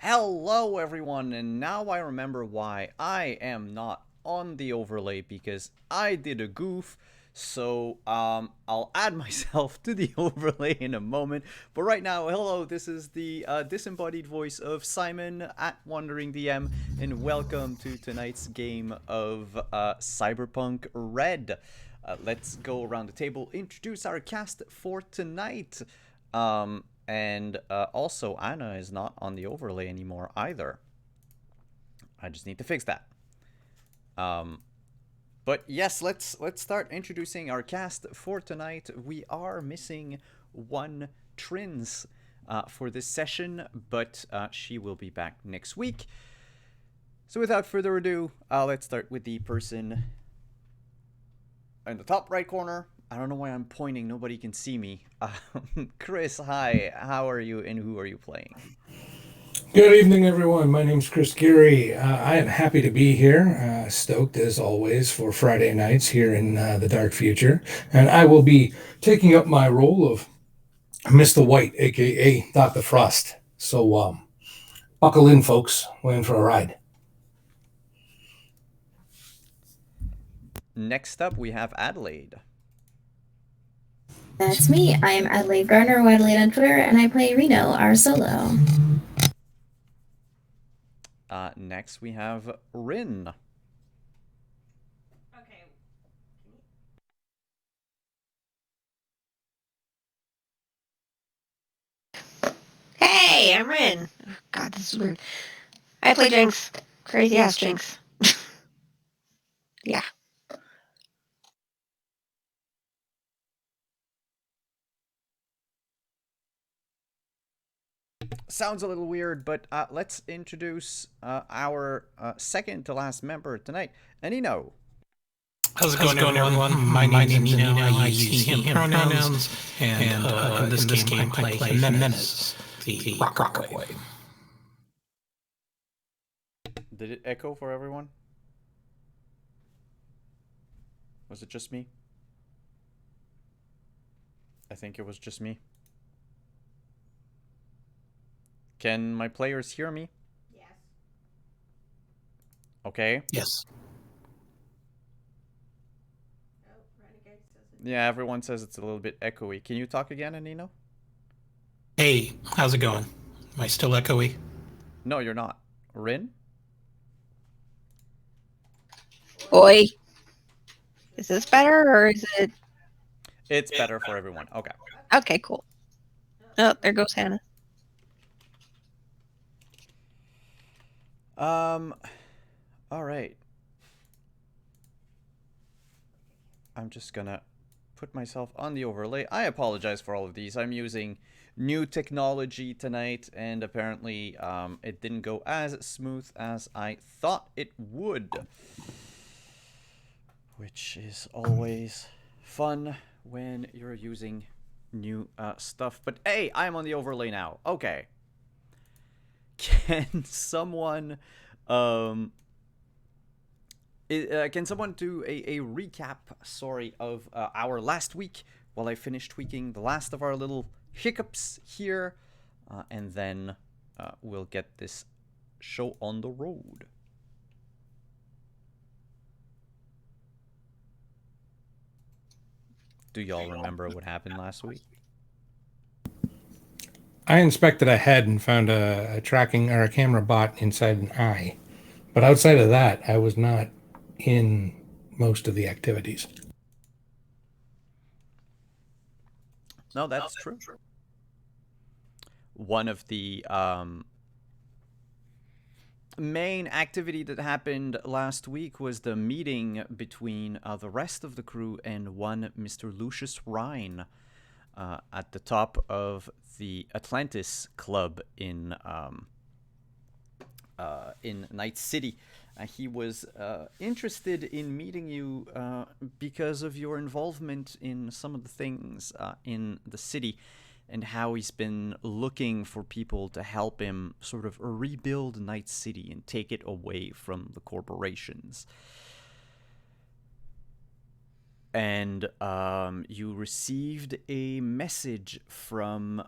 Hello, everyone, and now I remember why I am not on the overlay because I did a goof. So, I'll add myself to the overlay in a moment. But right now, hello, this is the disembodied voice of Simon at Wandering DM, and welcome to tonight's game of Cyberpunk Red. Let's go around the table, introduce our cast for tonight. And also, Anna is not on the overlay anymore either. I just need to fix that. Um, but yes, let's start introducing our cast for tonight. We are missing one Trins for this session, but she will be back next week. So without further ado, let's start with the person in the top right corner. I don't know why I'm pointing. Nobody can see me. Chris, hi. How are you, and who are you playing? Good evening, everyone. My name's Chris Geary. I am happy to be here, stoked as always for Friday nights here in the dark future. And I will be taking up my role of Mr. White, aka Dr. Frost. So buckle in, folks. We're in for a ride. Next up, we have Adelaide. That's me. I'm Adelaide Garner, or Adelaide on Twitter, and I play Reno, our solo. Next, we have Rin. Hey, I'm Rin. God, this is weird. I play Jinx. Crazy ass Jinx. Yeah. Sounds a little weird, but let's introduce our second to last member tonight, Anino. How's it going, everyone? My name's Nino. I use him pronouns, and in this game I play Menace, the rock boy. Did it echo for everyone? Was it just me? I think it was just me. Can my players hear me? Yes. Okay. Yes. Oh, Renegade says it. Yeah, everyone says it's a little bit echoey. Can you talk again, Anino? Hey, how's it going? Am I still echoey? No, you're not. Rin? Boy. Is this better or is it? It's better for everyone. Okay. Okay, cool. Oh, there goes Hannah. All right. I'm just gonna put myself on the overlay. I apologize for all of these. I'm using new technology tonight, and apparently it didn't go as smooth as I thought it would. Which is always fun when you're using new stuff. But hey, I'm on the overlay now. Okay. Can someone can someone do a recap, sorry, of our last week while I finish tweaking the last of our little hiccups here, and then we'll get this show on the road. Do y'all remember what happened last week? I inspected a head and found a tracking or a camera bot inside an eye. But outside of that, I was not in most of the activities. No, that's true. One of the main activity that happened last week was the meeting between the rest of the crew and one Mr. Lucius Rhine at the top of the Atlantis Club in Night City. He was interested in meeting you because of your involvement in some of the things in the city, and how he's been looking for people to help him sort of rebuild Night City and take it away from the corporations. And you received a message from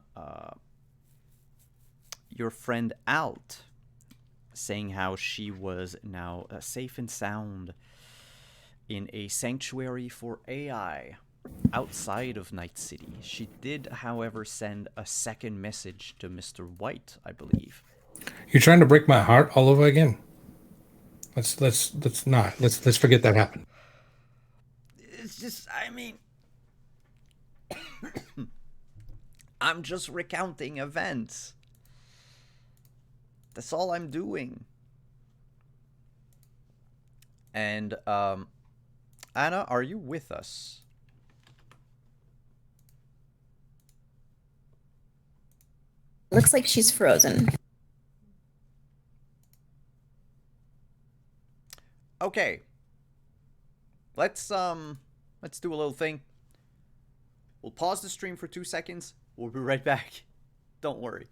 your friend out, saying how she was now safe and sound in a sanctuary for AI outside of Night City. She did, however, send a second message to Mr. White, I believe. You're trying to break my heart all over again. Let's not. Let's forget that happened. It's just, I mean, I'm just recounting events. That's all I'm doing. And, Anna, are you with us? Looks like she's frozen. Okay. Let's do a little thing. We'll pause the stream for 2 seconds. We'll be right back. Don't worry.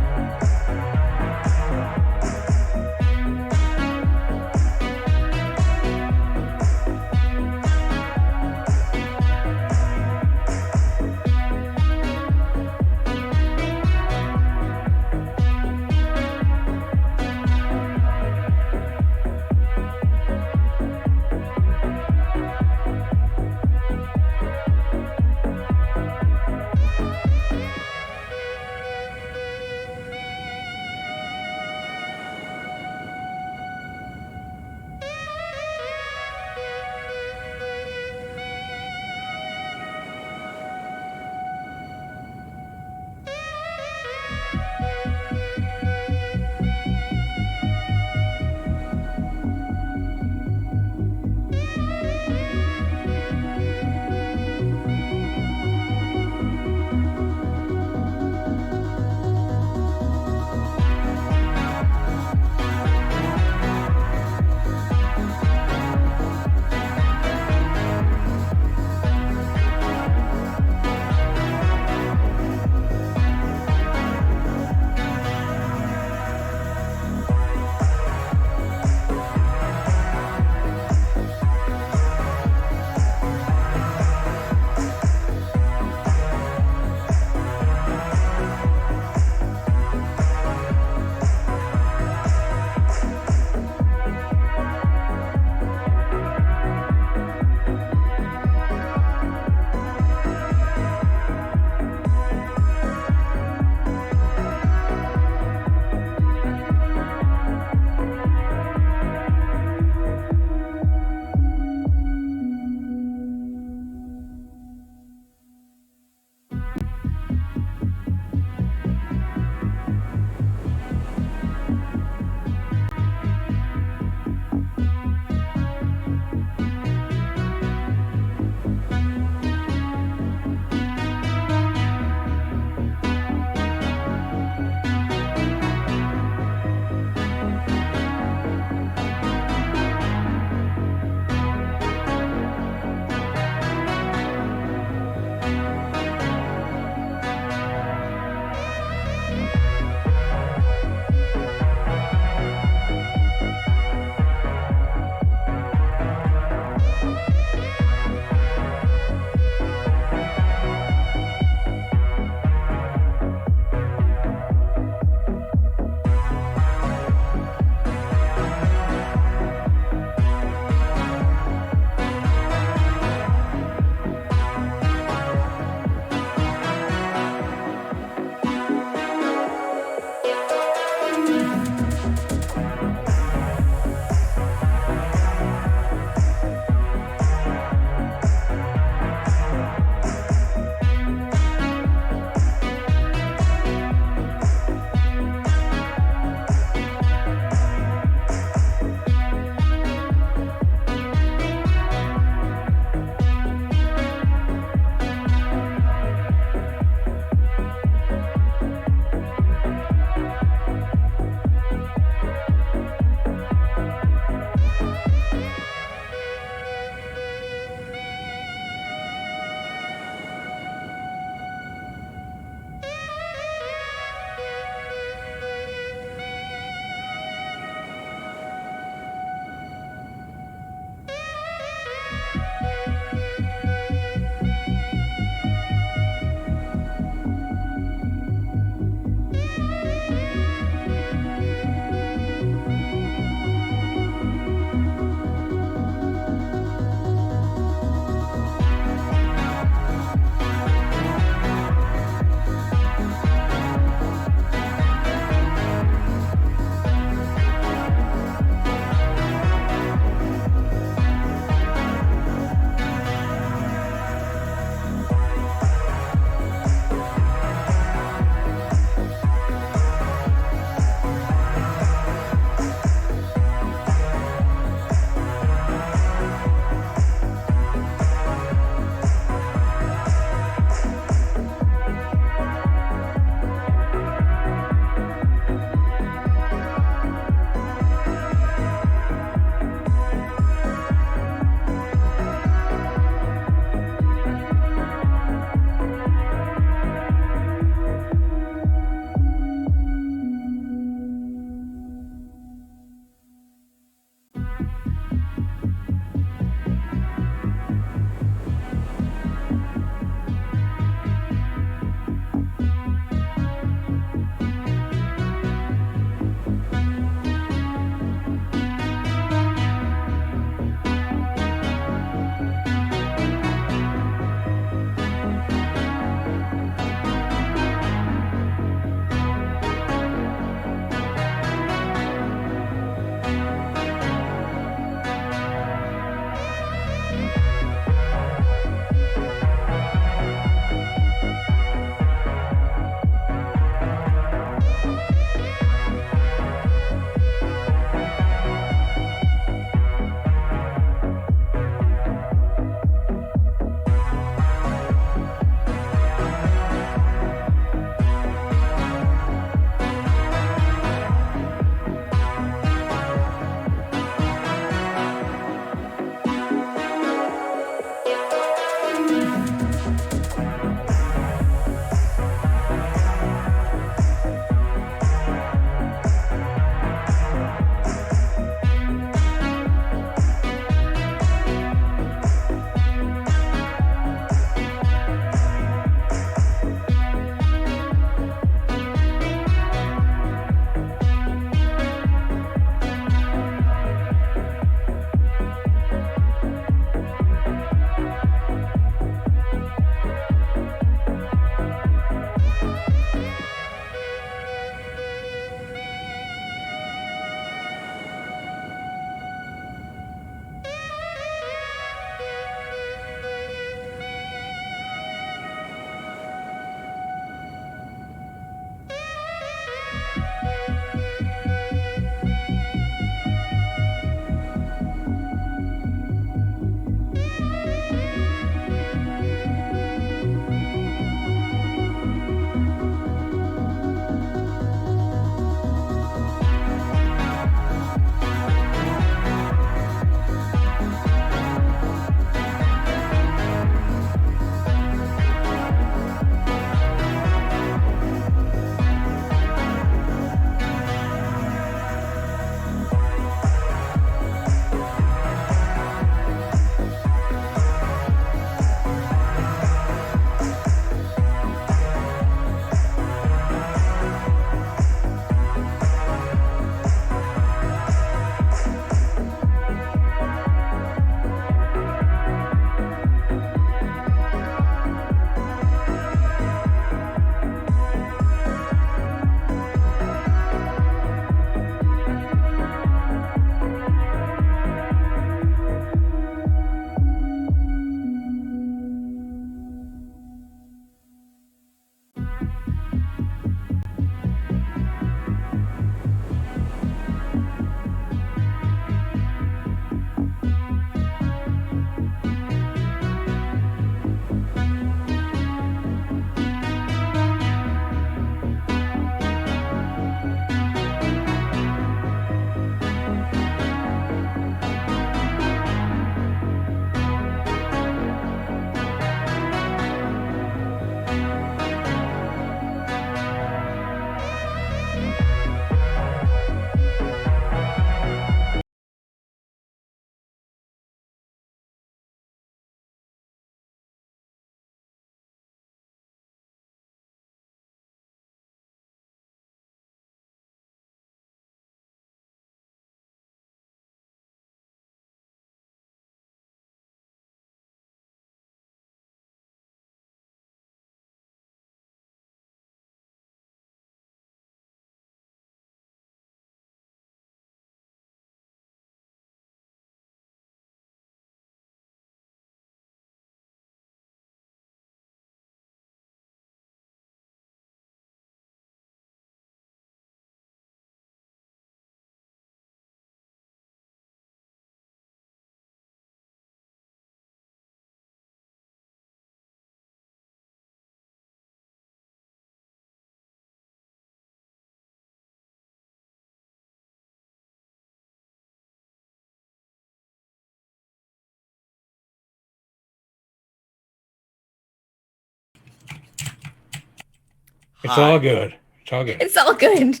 It's all Hi. good. It's all good. It's all good.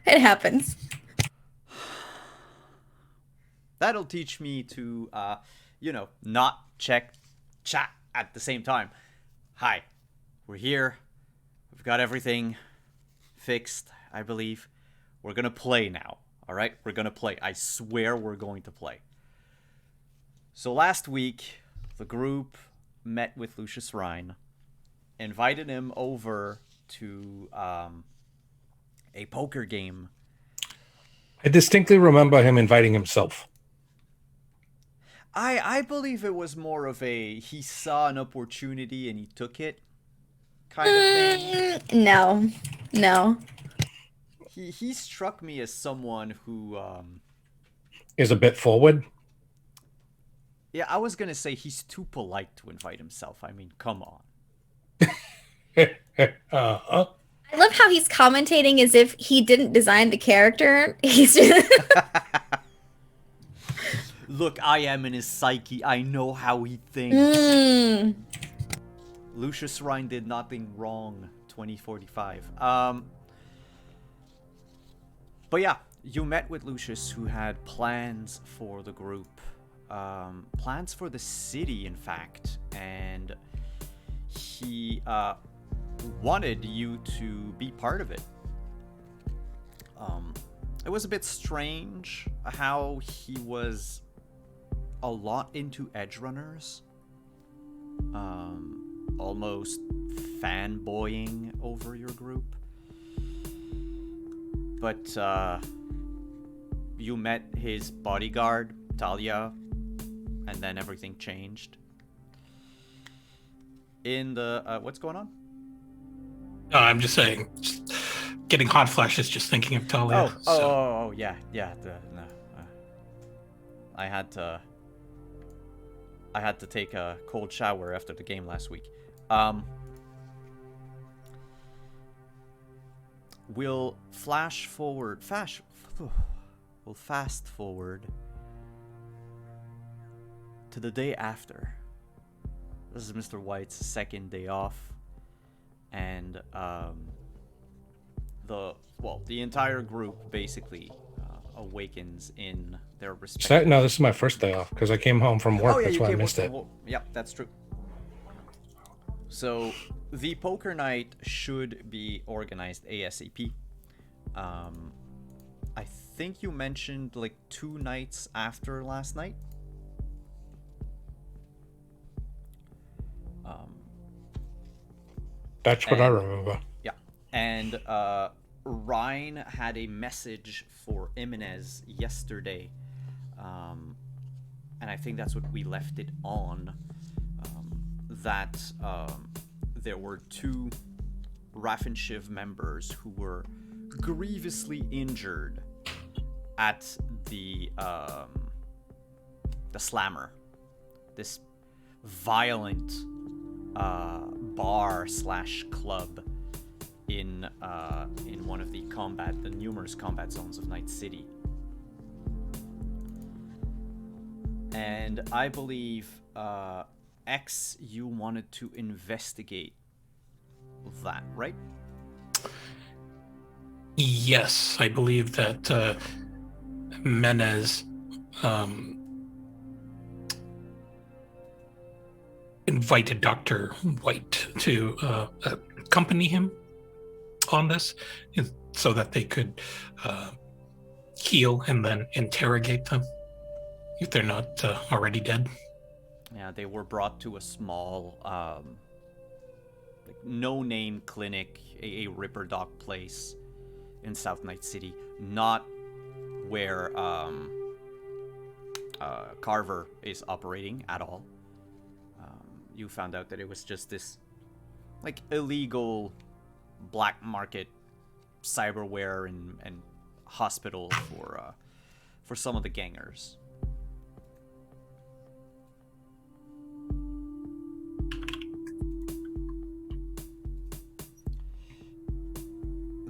It happens. That'll teach me to, not check chat at the same time. Hi. We're here. We've got everything fixed, I believe. We're gonna play now. All right? We're gonna play. I swear we're going to play. So last week, the group met with Lucius Rhine, invited him over to a poker game. I distinctly remember him inviting himself. I believe it was more of a he saw an opportunity and he took it kind of thing. No. He struck me as someone who Is a bit forward. yeah, I was gonna say he's too polite to invite himself. I mean, come on. uh, I love how he's commentating as if he didn't design the character. He's just Look, I am in his psyche. I know how he thinks. Lucius Rhine did nothing wrong. 2045. But yeah, you met with Lucius, who had plans for the group, plans for the city, in fact, and he wanted you to be part of it. It was a bit strange how he was a lot into edge runners, almost fanboying over your group. But you met his bodyguard, Talia, and then everything changed. In the what's going on? No, I'm just saying, just getting hot flashes just thinking of Talia. Yeah. No, I had to take a cold shower after the game last week. We'll fast forward to the day after. This is Mr. White's second day off, and the entire group basically awakens in their respective. no, this is my first day off because I came home from work. Oh yeah, That's you why I came missed it. Yep, that's true. So the poker night should be organized ASAP. I think you mentioned like 2 nights after last night. That's what I remember. Yeah, and Ryan had a message for Jimenez yesterday, and I think that's what we left it on. That there were 2 Raf and Shiv members who were grievously injured at the Slammer, this violent bar / club in one of the numerous combat zones of Night City. And I believe X, you wanted to investigate that, right? Yes, I believe that Menez invited Dr. White to accompany him on this so that they could heal and then interrogate them if they're not already dead. Yeah, they were brought to a small, no-name clinic, a Ripper Doc place in South Night City, not where Carver is operating at all. You found out that it was just this, illegal black market cyberware and hospital for some of the gangers.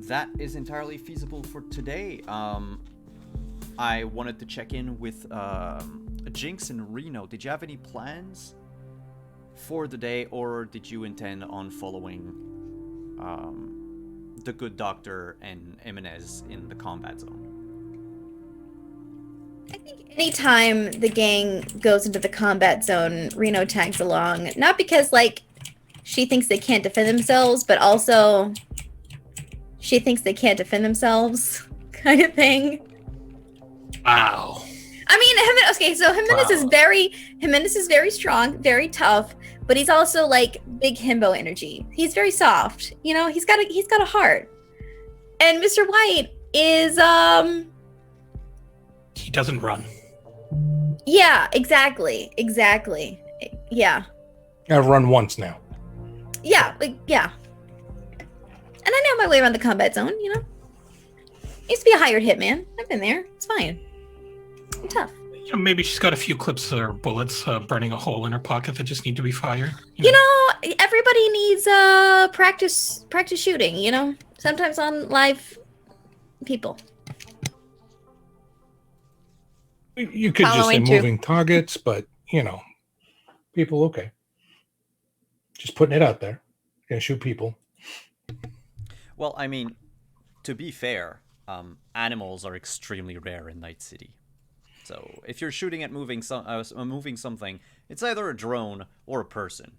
That is entirely feasible for today. I wanted to check in with Jinx and Reno. Did you have any plans for the day, or did you intend on following the good doctor and Jimenez in the combat zone. I think anytime the gang goes into the combat zone, Reno tags along. Not because, like, she thinks they can't defend themselves, but also she thinks they can't defend themselves, kind of thing. Wow. I mean, okay, so Jimenez is very strong, very tough, but he's also like big himbo energy. He's very soft, you know. He's got a heart. And Mr. White is He doesn't run. yeah, exactly. Yeah. I've run once now. Yeah, yeah. And I know my way around the combat zone, you know. Used to be a hired hitman. I've been there. It's fine. I'm tough. You know, maybe she's got a few clips or bullets burning a hole in her pocket that just need to be fired. You know, everybody needs practice shooting, you know? Sometimes on live people. You could just say Following too. moving targets, but, you know, people, okay. Just putting it out there. Gonna shoot people. Well, I mean, to be fair, animals are extremely rare in Night City. So if you're shooting at moving something, it's either a drone or a person.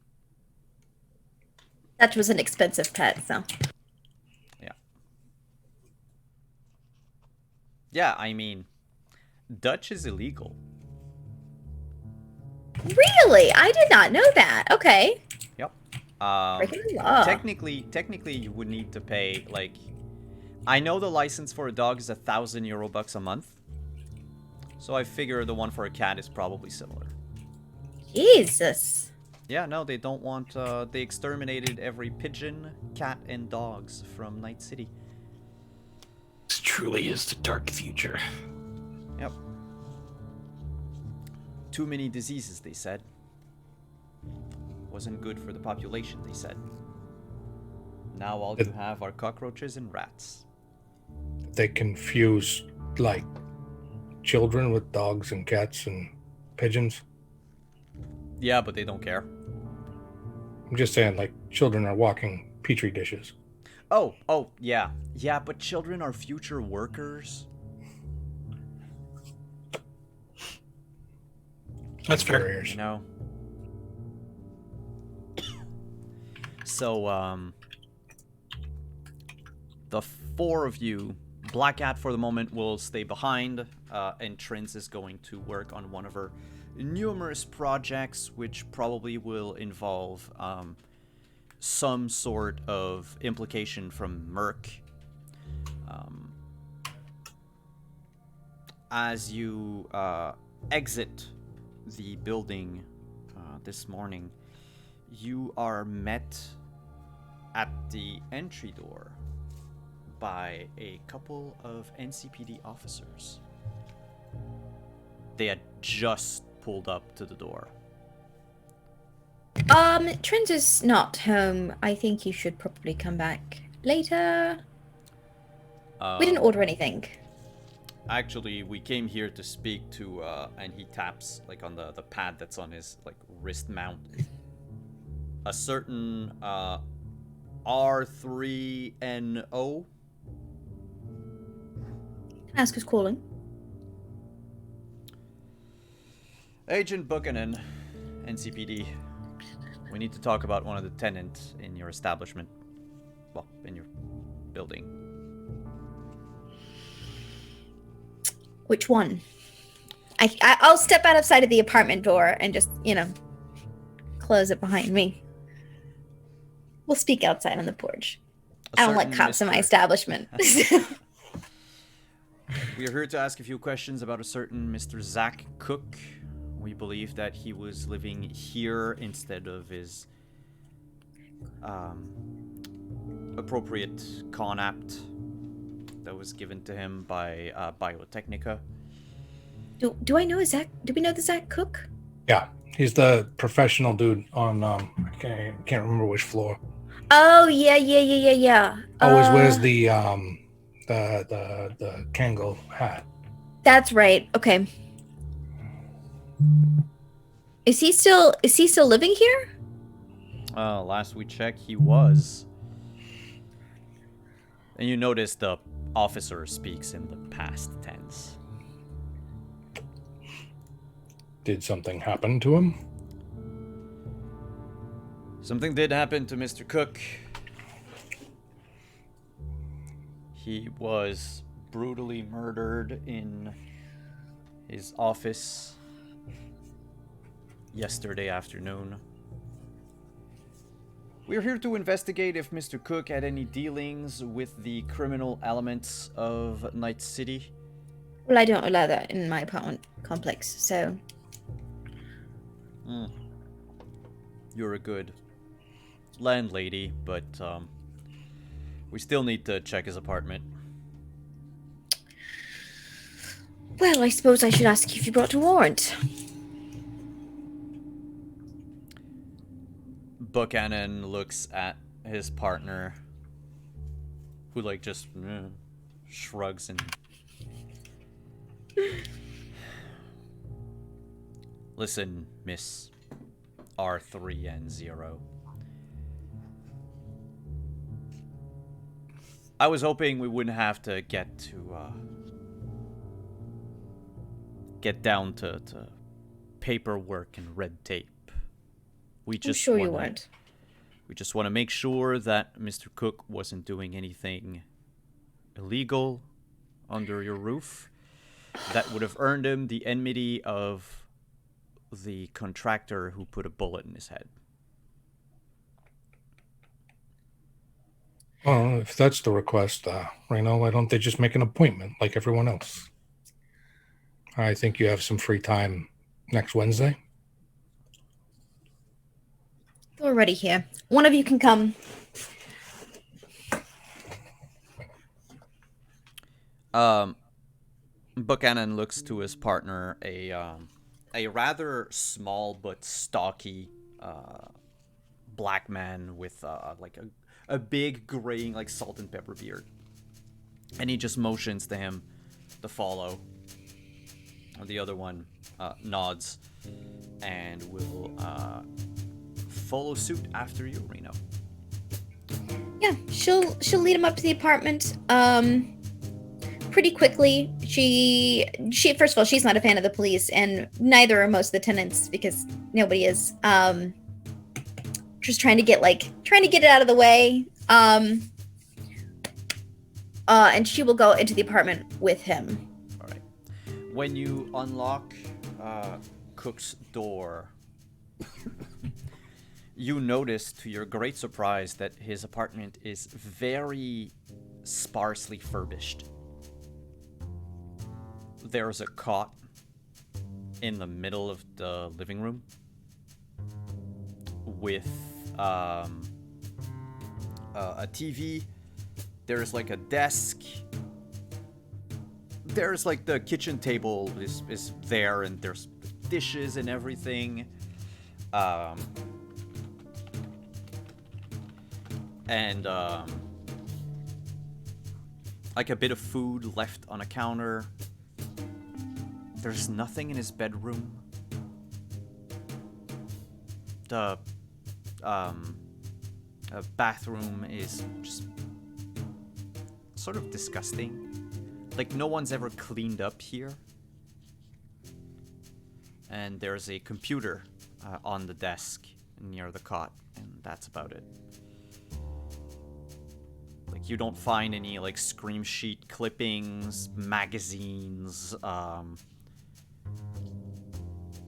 That was an expensive pet, so. Yeah. Yeah, I mean, Dutch is illegal. Really? I did not know that. Okay. Yep. Breaking the law. Technically, you would need to pay, like, I know the license for a dog is €1,000 a month. So I figure the one for a cat is probably similar. Jesus. Yeah, no, they don't want, they exterminated every pigeon, cat, and dogs from Night City. This truly is the dark future. Yep. Too many diseases, they said. Wasn't good for the population, they said. Now all you have are cockroaches and rats. They confuse, like, children with dogs and cats and pigeons. Yeah, but they don't care. I'm just saying, like, children are walking petri dishes. Oh, yeah. Yeah, but children are future workers. That's fair. Carriers. You know? So, the four of you, Black Cat for the moment will stay behind, and Trins is going to work on one of her numerous projects, which probably will involve some sort of implication from Merc. As you exit the building this morning, you are met at the entry door by a couple of NCPD officers. They had just pulled up to the door. Trent is not home. I think you should probably come back later. We didn't order anything. Actually, we came here to speak to, and he taps, like, on the pad that's on his, like, wrist mount. A certain, R3NO. Can I ask who's calling? Agent Buchanan, NCPD. We need to talk about one of the tenants in your establishment. Well, in your building. Which one? I'll step outside of the apartment door and just, you know, close it behind me. We'll speak outside on the porch. I don't like cops in my establishment. We are here to ask a few questions about a certain Mr. Zach Cook. We believe that he was living here instead of his appropriate con apt that was given to him by Biotechnica. Do I know Zach? Do we know the Zach Cook? Yeah, he's the professional dude on I can't remember which floor. Oh yeah. Always wears the Kangol hat. That's right. Okay. Is he still living here? Last we checked, he was. And you notice the officer speaks in the past tense. Did something happen to him? Something did happen to Mr. Cook. He was brutally murdered in his office yesterday afternoon. We're here to investigate if Mr. Cook had any dealings with the criminal elements of Night City. Well, I don't allow that in my apartment complex, so... You're a good landlady, but we still need to check his apartment. Well, I suppose I should ask you if you brought a warrant. Buchanan looks at his partner, who just shrugs and... Listen, Miss R3N0. I was hoping we wouldn't have to get down to paperwork and red tape. I'm sure you weren't. We just want to make sure that Mr. Cook wasn't doing anything illegal under your roof that would have earned him the enmity of the contractor who put a bullet in his head. Well, if that's the request, Reno, why don't they just make an appointment like everyone else? I think you have some free time next Wednesday. We're already here. One of you can come. Buchanan looks to his partner, a rather small but stocky black man with a big graying salt and pepper beard, and he just motions to him to follow. The other one nods and will follow suit after you, Reno. Yeah, she'll lead him up to the apartment. Pretty quickly. She first of all, she's not a fan of the police, and neither are most of the tenants because nobody is. Just trying to get it out of the way. And she will go into the apartment with him. All right. When you unlock Cook's door, you notice, to your great surprise, that his apartment is very sparsely furbished. There's a cot in the middle of the living room with a TV. There's a desk. There's the kitchen table is there, and there's dishes and everything. And a bit of food left on a counter. There's nothing in his bedroom. The bathroom is just sort of disgusting. No one's ever cleaned up here. And there's a computer on the desk near the cot, and that's about it. You don't find any scream sheet clippings, magazines,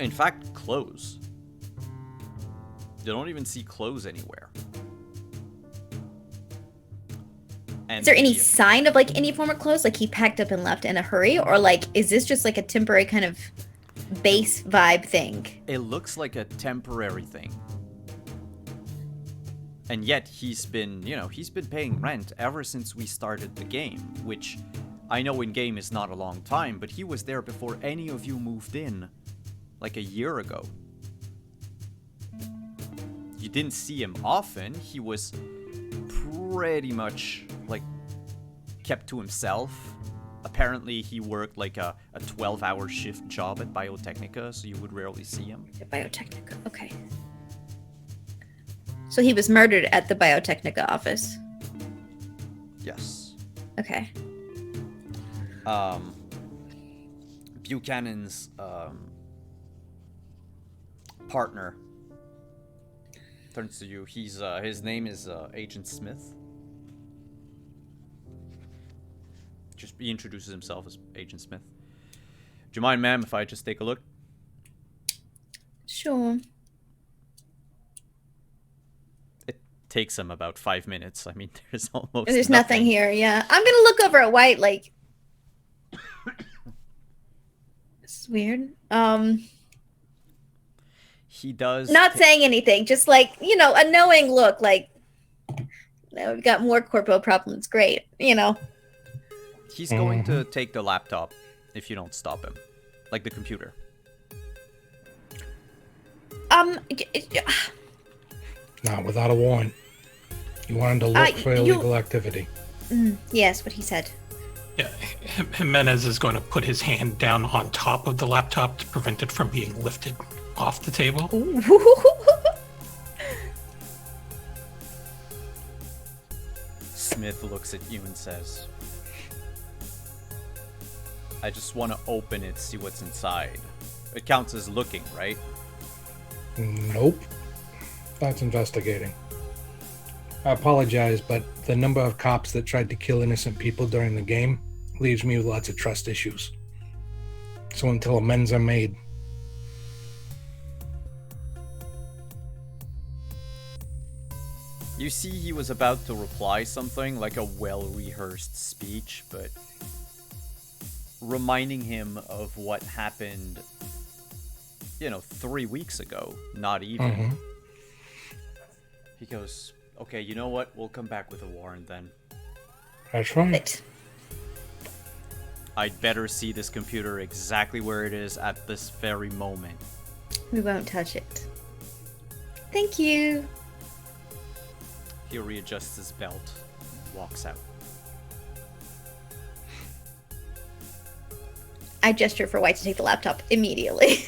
in fact, clothes. You don't even see clothes anywhere. And is there any sign of any form of clothes? He packed up and left in a hurry? Or is this just a temporary kind of base vibe thing? It looks like a temporary thing. And yet he's been paying rent ever since we started the game, which I know in game is not a long time, but he was there before any of you moved in, a year ago. You didn't see him often. He was pretty much kept to himself. Apparently he worked a 12-hour shift job at Biotechnica, so you would rarely see him. At Biotechnica, okay. So he was murdered at the Biotechnica office. Yes. Okay. Buchanan's partner turns to you. His name is Agent Smith. He introduces himself as Agent Smith. Do you mind, ma'am, if I just take a look? Sure. It takes him about 5 minutes. I mean, there's almost There's nothing here. Yeah, I'm gonna look over at White. Like, this is weird. He does. Not saying anything. Just like a knowing look. Like, we've got more corpo problems. Great. He's going to take the laptop if you don't stop him, like the computer. Not without a warrant. You wanted to look for illegal activity. Yes, what he said. Yeah, Jimenez is going to put his hand down on top of the laptop to prevent it from being lifted off the table. Smith looks at you and says, I just want to open it, see what's inside. It counts as looking, right? Nope. That's investigating. I apologize, but the number of cops that tried to kill innocent people during the game leaves me with lots of trust issues. So until amends are made. You see, he was about to reply something like a well-rehearsed speech, but reminding him of what happened, 3 weeks ago, not even. He goes, okay, you know what? We'll come back with a warrant then. That's right. I'd better see this computer exactly where it is at this very moment. We won't touch it. Thank you. He readjusts his belt and walks out. I gesture for White to take the laptop immediately.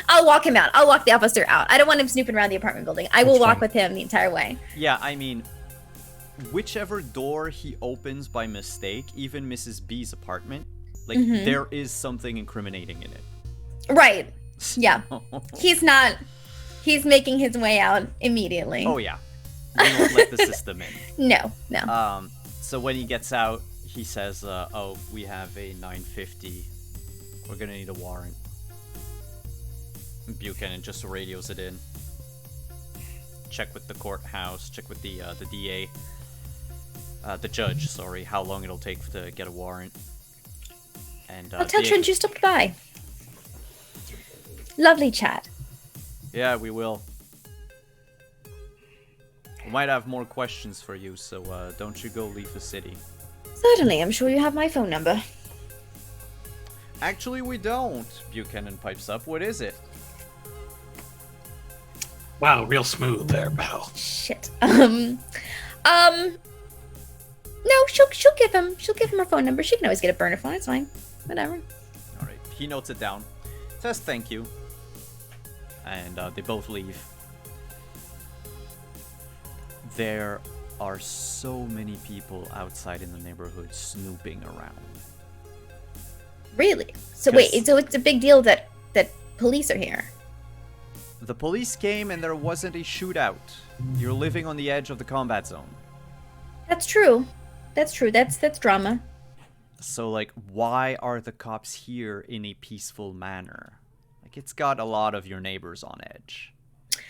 I'll walk him out. I'll walk the officer out. I don't want him snooping around the apartment building. I will walk with him the entire way. Yeah, I mean, whichever door he opens by mistake, even Mrs. B's apartment, there is something incriminating in it. Right. Yeah. He's making his way out immediately. Oh, yeah. We won't let the system in. No. So when he gets out, he says, oh, we have a 950. We're gonna need a warrant. Buchanan just radios it in. Check with the courthouse, check with the DA. The judge, sorry, how long it'll take to get a warrant. And I'll tell Trent you stopped by. Lovely chat. Yeah, we will. We might have more questions for you, so don't you go leave the city. Certainly, I'm sure you have my phone number. Actually, we don't, Buchanan pipes up. What is it? Wow, real smooth there, pal. Shit. No, she'll give him her phone number. She can always get a burner phone. It's fine. Whatever. All right. He notes it down. Says thank you. And they both leave. There are so many people outside in the neighborhood snooping around. Really? So wait, so it's a big deal that police are here. The police came and there wasn't a shootout. You're living on the edge of the combat zone. That's true. That's drama. So, why are the cops here in a peaceful manner? It's got a lot of your neighbors on edge.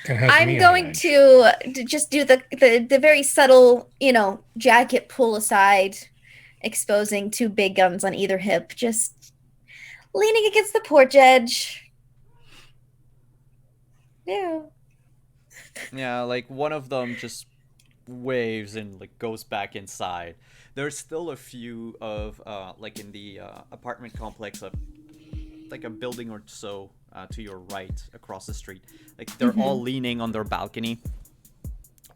I'm going to just do the very subtle, jacket pull aside, exposing two big guns on either hip, just leaning against the porch edge. Yeah. Yeah, one of them just waves and goes back inside. There's still a few of in the apartment complex, a building or so to your right across the street. They're all leaning on their balcony,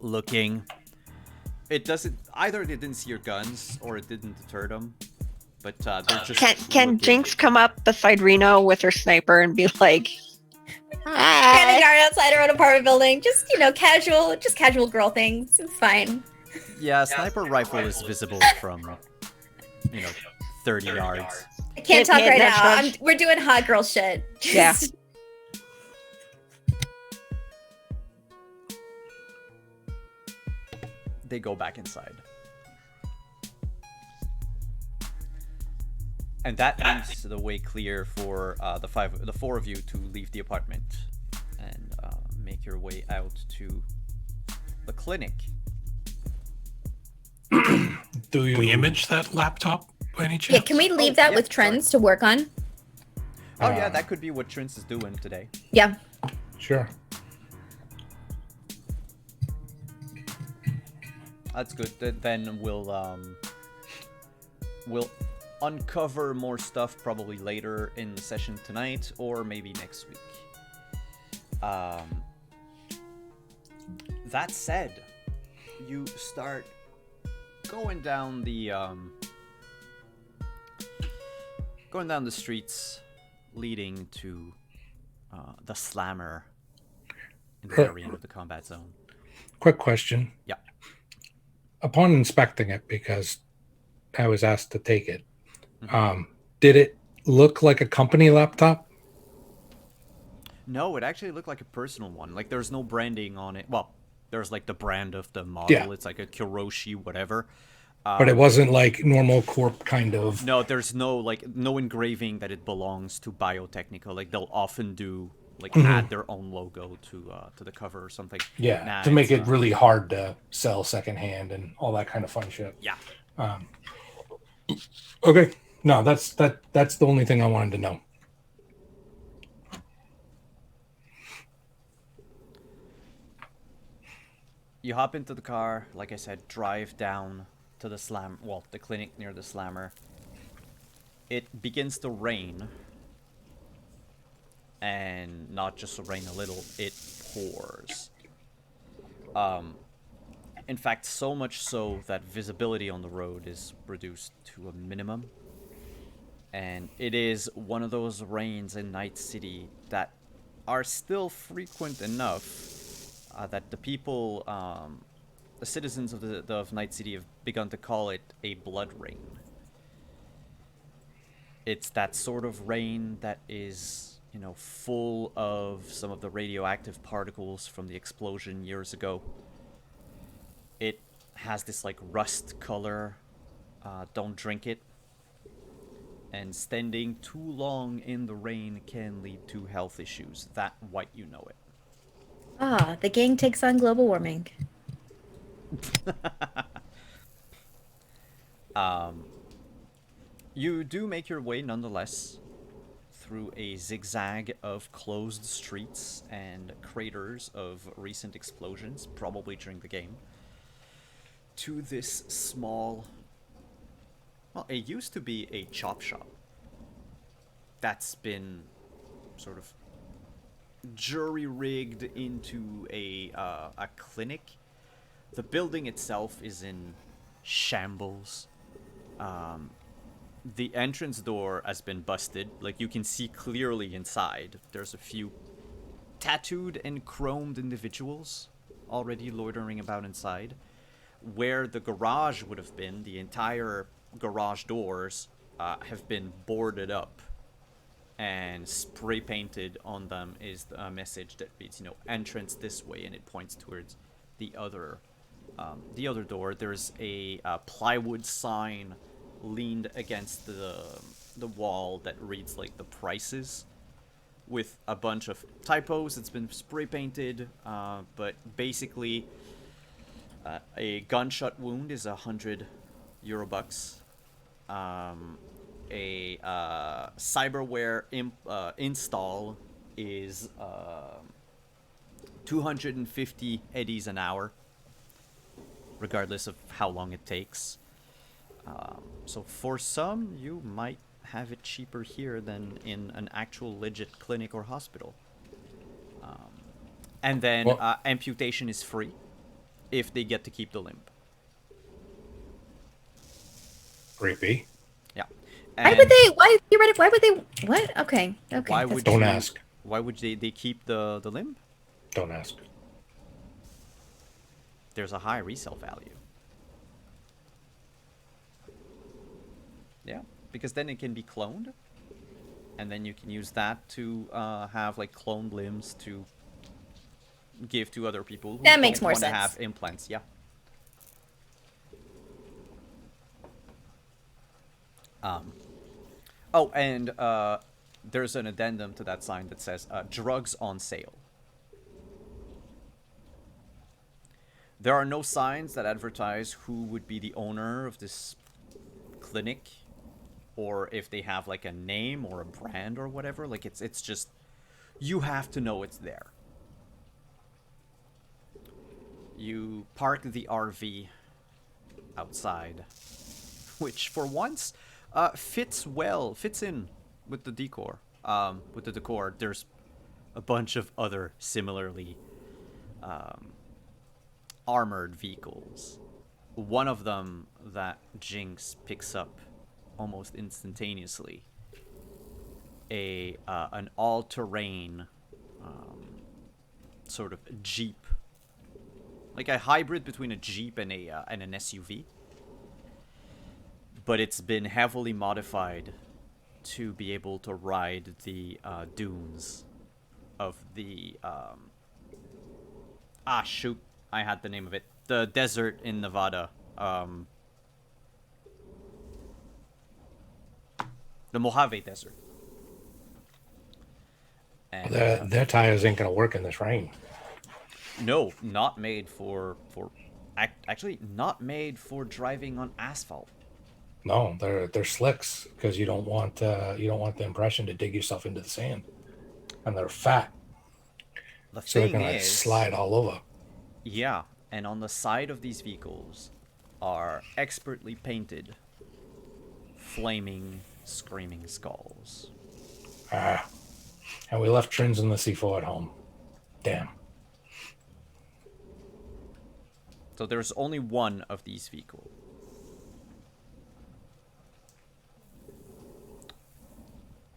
looking. It doesn't either. They didn't see your guns, or it didn't deter them. But they're just. Can Jinx come up beside Reno with her sniper and be like, Standing Hi. guard outside our own apartment building. Just, casual girl things. It's fine. Yeah, sniper rifle is visible from, 30 yards. I can't talk Hint, right nudge, now. nudge. We're doing hot girl shit. Yeah. They go back inside. And that leaves the way clear for the four of you to leave the apartment and make your way out to the clinic. Do you? Can we image that laptop by any chance? Yeah, can we leave that yeah, with Trends to work on? Oh yeah, that could be what Trince is doing today. Yeah. Sure. That's good. Then we'll uncover more stuff probably later in the session tonight or maybe next week. That said, you start going down the streets leading to the slammer in the very end of the combat zone. Quick question. Yeah. Upon inspecting it, because I was asked to take it, did it look like a company laptop? No, it actually looked like a personal one. Like there's no branding on it. Well, there's like the brand of the model. Yeah. It's like a Kiroshi whatever. But it wasn't like normal corp kind of. No, there's no engraving that it belongs to Biotechnica. Like they'll often do add their own logo to the cover or something. Yeah, Nah, to make it's, it really hard to sell secondhand and all that kind of fun shit. Yeah. Okay. No, that's the only thing I wanted to know. You hop into the car, like I said, drive down to the clinic near the slammer. It begins to rain. And not just rain a little, it pours. In fact, so much so that visibility on the road is reduced to a minimum. And it is one of those rains in Night City that are still frequent enough that the people, the citizens of Night City have begun to call it a blood rain. It's that sort of rain that is, full of some of the radioactive particles from the explosion years ago. It has this rust color. Don't drink it. And standing too long in the rain can lead to health issues. That white, you know it. Ah, the gang takes on global warming. You do make your way nonetheless through a zigzag of closed streets and craters of recent explosions, probably during the game, to this small... Well, it used to be a chop shop. That's been sort of jury-rigged into a clinic. The building itself is in shambles. The entrance door has been busted. You can see clearly inside. There's a few tattooed and chromed individuals already loitering about inside. Where the garage would have been, the entire garage doors have been boarded up. And spray painted on them is a message that reads, entrance this way, and it points towards the other door. There's a plywood sign leaned against the wall that reads the prices with a bunch of typos. It's been spray painted, but basically a gunshot wound is €100. A cyberware install is 250 eddies an hour, regardless of how long it takes. So for some, you might have it cheaper here than in an actual legit clinic or hospital. And then amputation is free if they get to keep the limb. Creepy. Yeah. Why would they? Why theoretically? Why would they? What? Okay. Okay. Why that's would Don't you, ask. Why would they keep the limb? Don't ask. There's a high resale value. Yeah, because then it can be cloned, and then you can use that to have like cloned limbs to give to other people who That makes don't more want to sense. have implants. Yeah. Oh, and there's an addendum to that sign that says drugs on sale. There are no signs that advertise who would be the owner of this clinic, or if they have like a name or a brand or whatever. Like it's just, you have to know it's there. You park the RV outside, which for once fits in with the decor. There's a bunch of other similarly armored vehicles. One of them that Jinx picks up almost instantaneously, an all-terrain sort of Jeep, like a hybrid between a Jeep and an SUV. But it's been heavily modified to be able to ride the dunes of the shoot, I had the name of it. The desert in Nevada. The Mojave Desert. And Their tires ain't gonna work in this rain. no, not made actually not made for driving on asphalt. No, they're slicks because you don't want the impression to dig yourself into the sand, and they're fat, The so they're thing gonna is, slide all over. yeah, and on the side of these vehicles are expertly painted flaming, screaming skulls. And we left Trins and the C4 at home. Damn. So there's only one of these vehicles.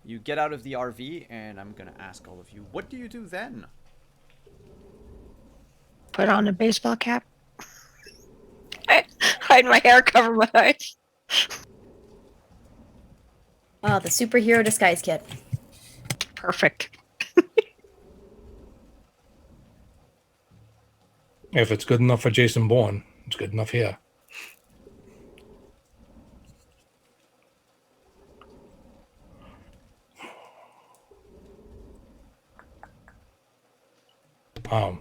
You get out of the RV, and I'm gonna ask all of you, what do you do then? Put on a baseball cap. Hide my hair, cover my eyes. Oh, the superhero disguise kit. Perfect. If it's good enough for Jason Bourne, it's good enough here.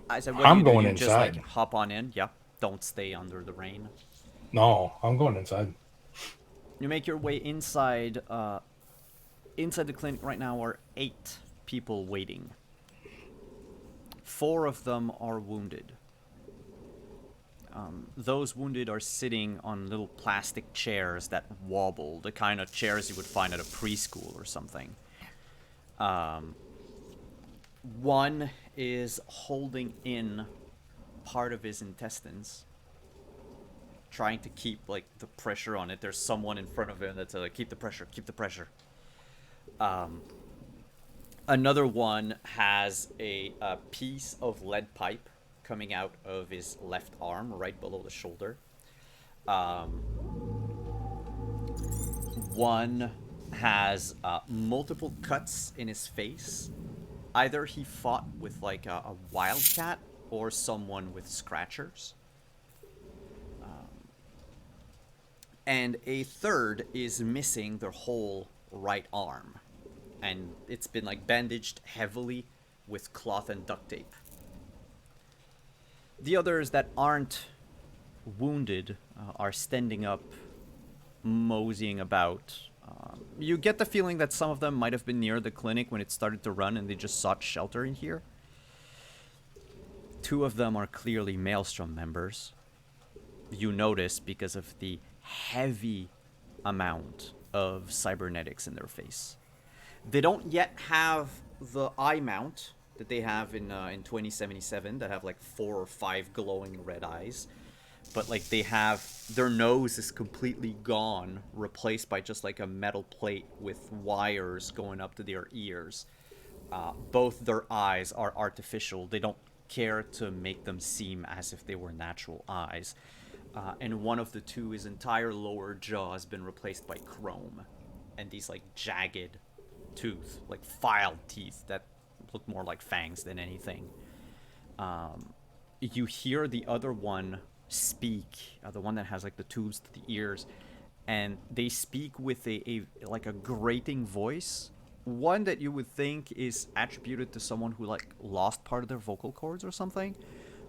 I said, what I'm do? going You inside. just like hop on in? Yeah. Don't stay under the rain. No, I'm going inside. You make your way inside. Inside the clinic right now are 8 people waiting. 4 of them are wounded. Those wounded are sitting on little plastic chairs that wobble, the kind of chairs you would find at a preschool or something. One is holding in part of his intestines, trying to keep like the pressure on it. There's someone in front of him that's like, keep the pressure, keep the pressure. Another one has a piece of lead pipe coming out of his left arm, right below the shoulder. One has multiple cuts in his face. Either he fought with like a wildcat or someone with scratchers. And a third is missing their whole right arm. And it's been like bandaged heavily with cloth and duct tape. The others that aren't wounded are standing up, moseying about. You get the feeling that some of them might have been near the clinic when it started to run and they just sought shelter in here. 2 of them are clearly Maelstrom members. You notice because of the heavy amount of cybernetics in their face. They don't yet have the eye mount that they have in 2077 that have like 4 or 5 glowing red eyes. But like they have, their nose is completely gone, replaced by just like a metal plate with wires going up to their ears. Both their eyes are artificial. They don't care to make them seem as if they were natural eyes. And one of the two, his entire lower jaw has been replaced by chrome. And these, like, jagged tooth, like filed teeth that look more like fangs than anything. You hear the other one speak, the one that has like the tubes to the ears, and they speak with a like a grating voice, one that you would think is attributed to someone who like lost part of their vocal cords or something.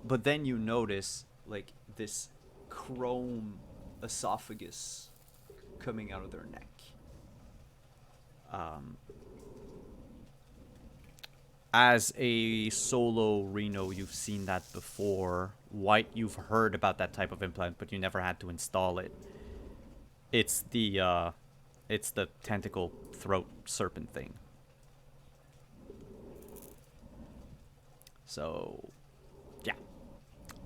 But then you notice like this chrome esophagus coming out of their neck. As a solo Reno, you've seen that before. White, you've heard about that type of implant, but you never had to install it. It's the tentacle throat serpent thing. So, yeah.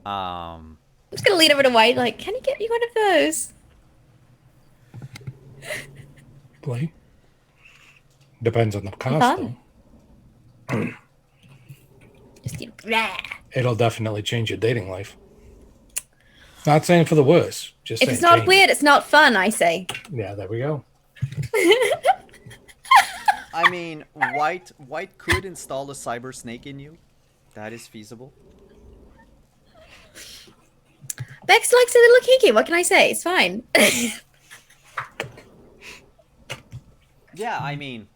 I'm just gonna lean over to White, like, can you get me one of those? Play. Depends on the cost, Fun. though. Just blah. It'll definitely change your dating life. Not saying for the worse. Just If saying it's not change. weird, it's not fun, I say. Yeah, there we go. I mean, White could install a cyber snake in you. That is feasible. Bex likes a little kinky. What can I say? It's fine. Yeah, I mean,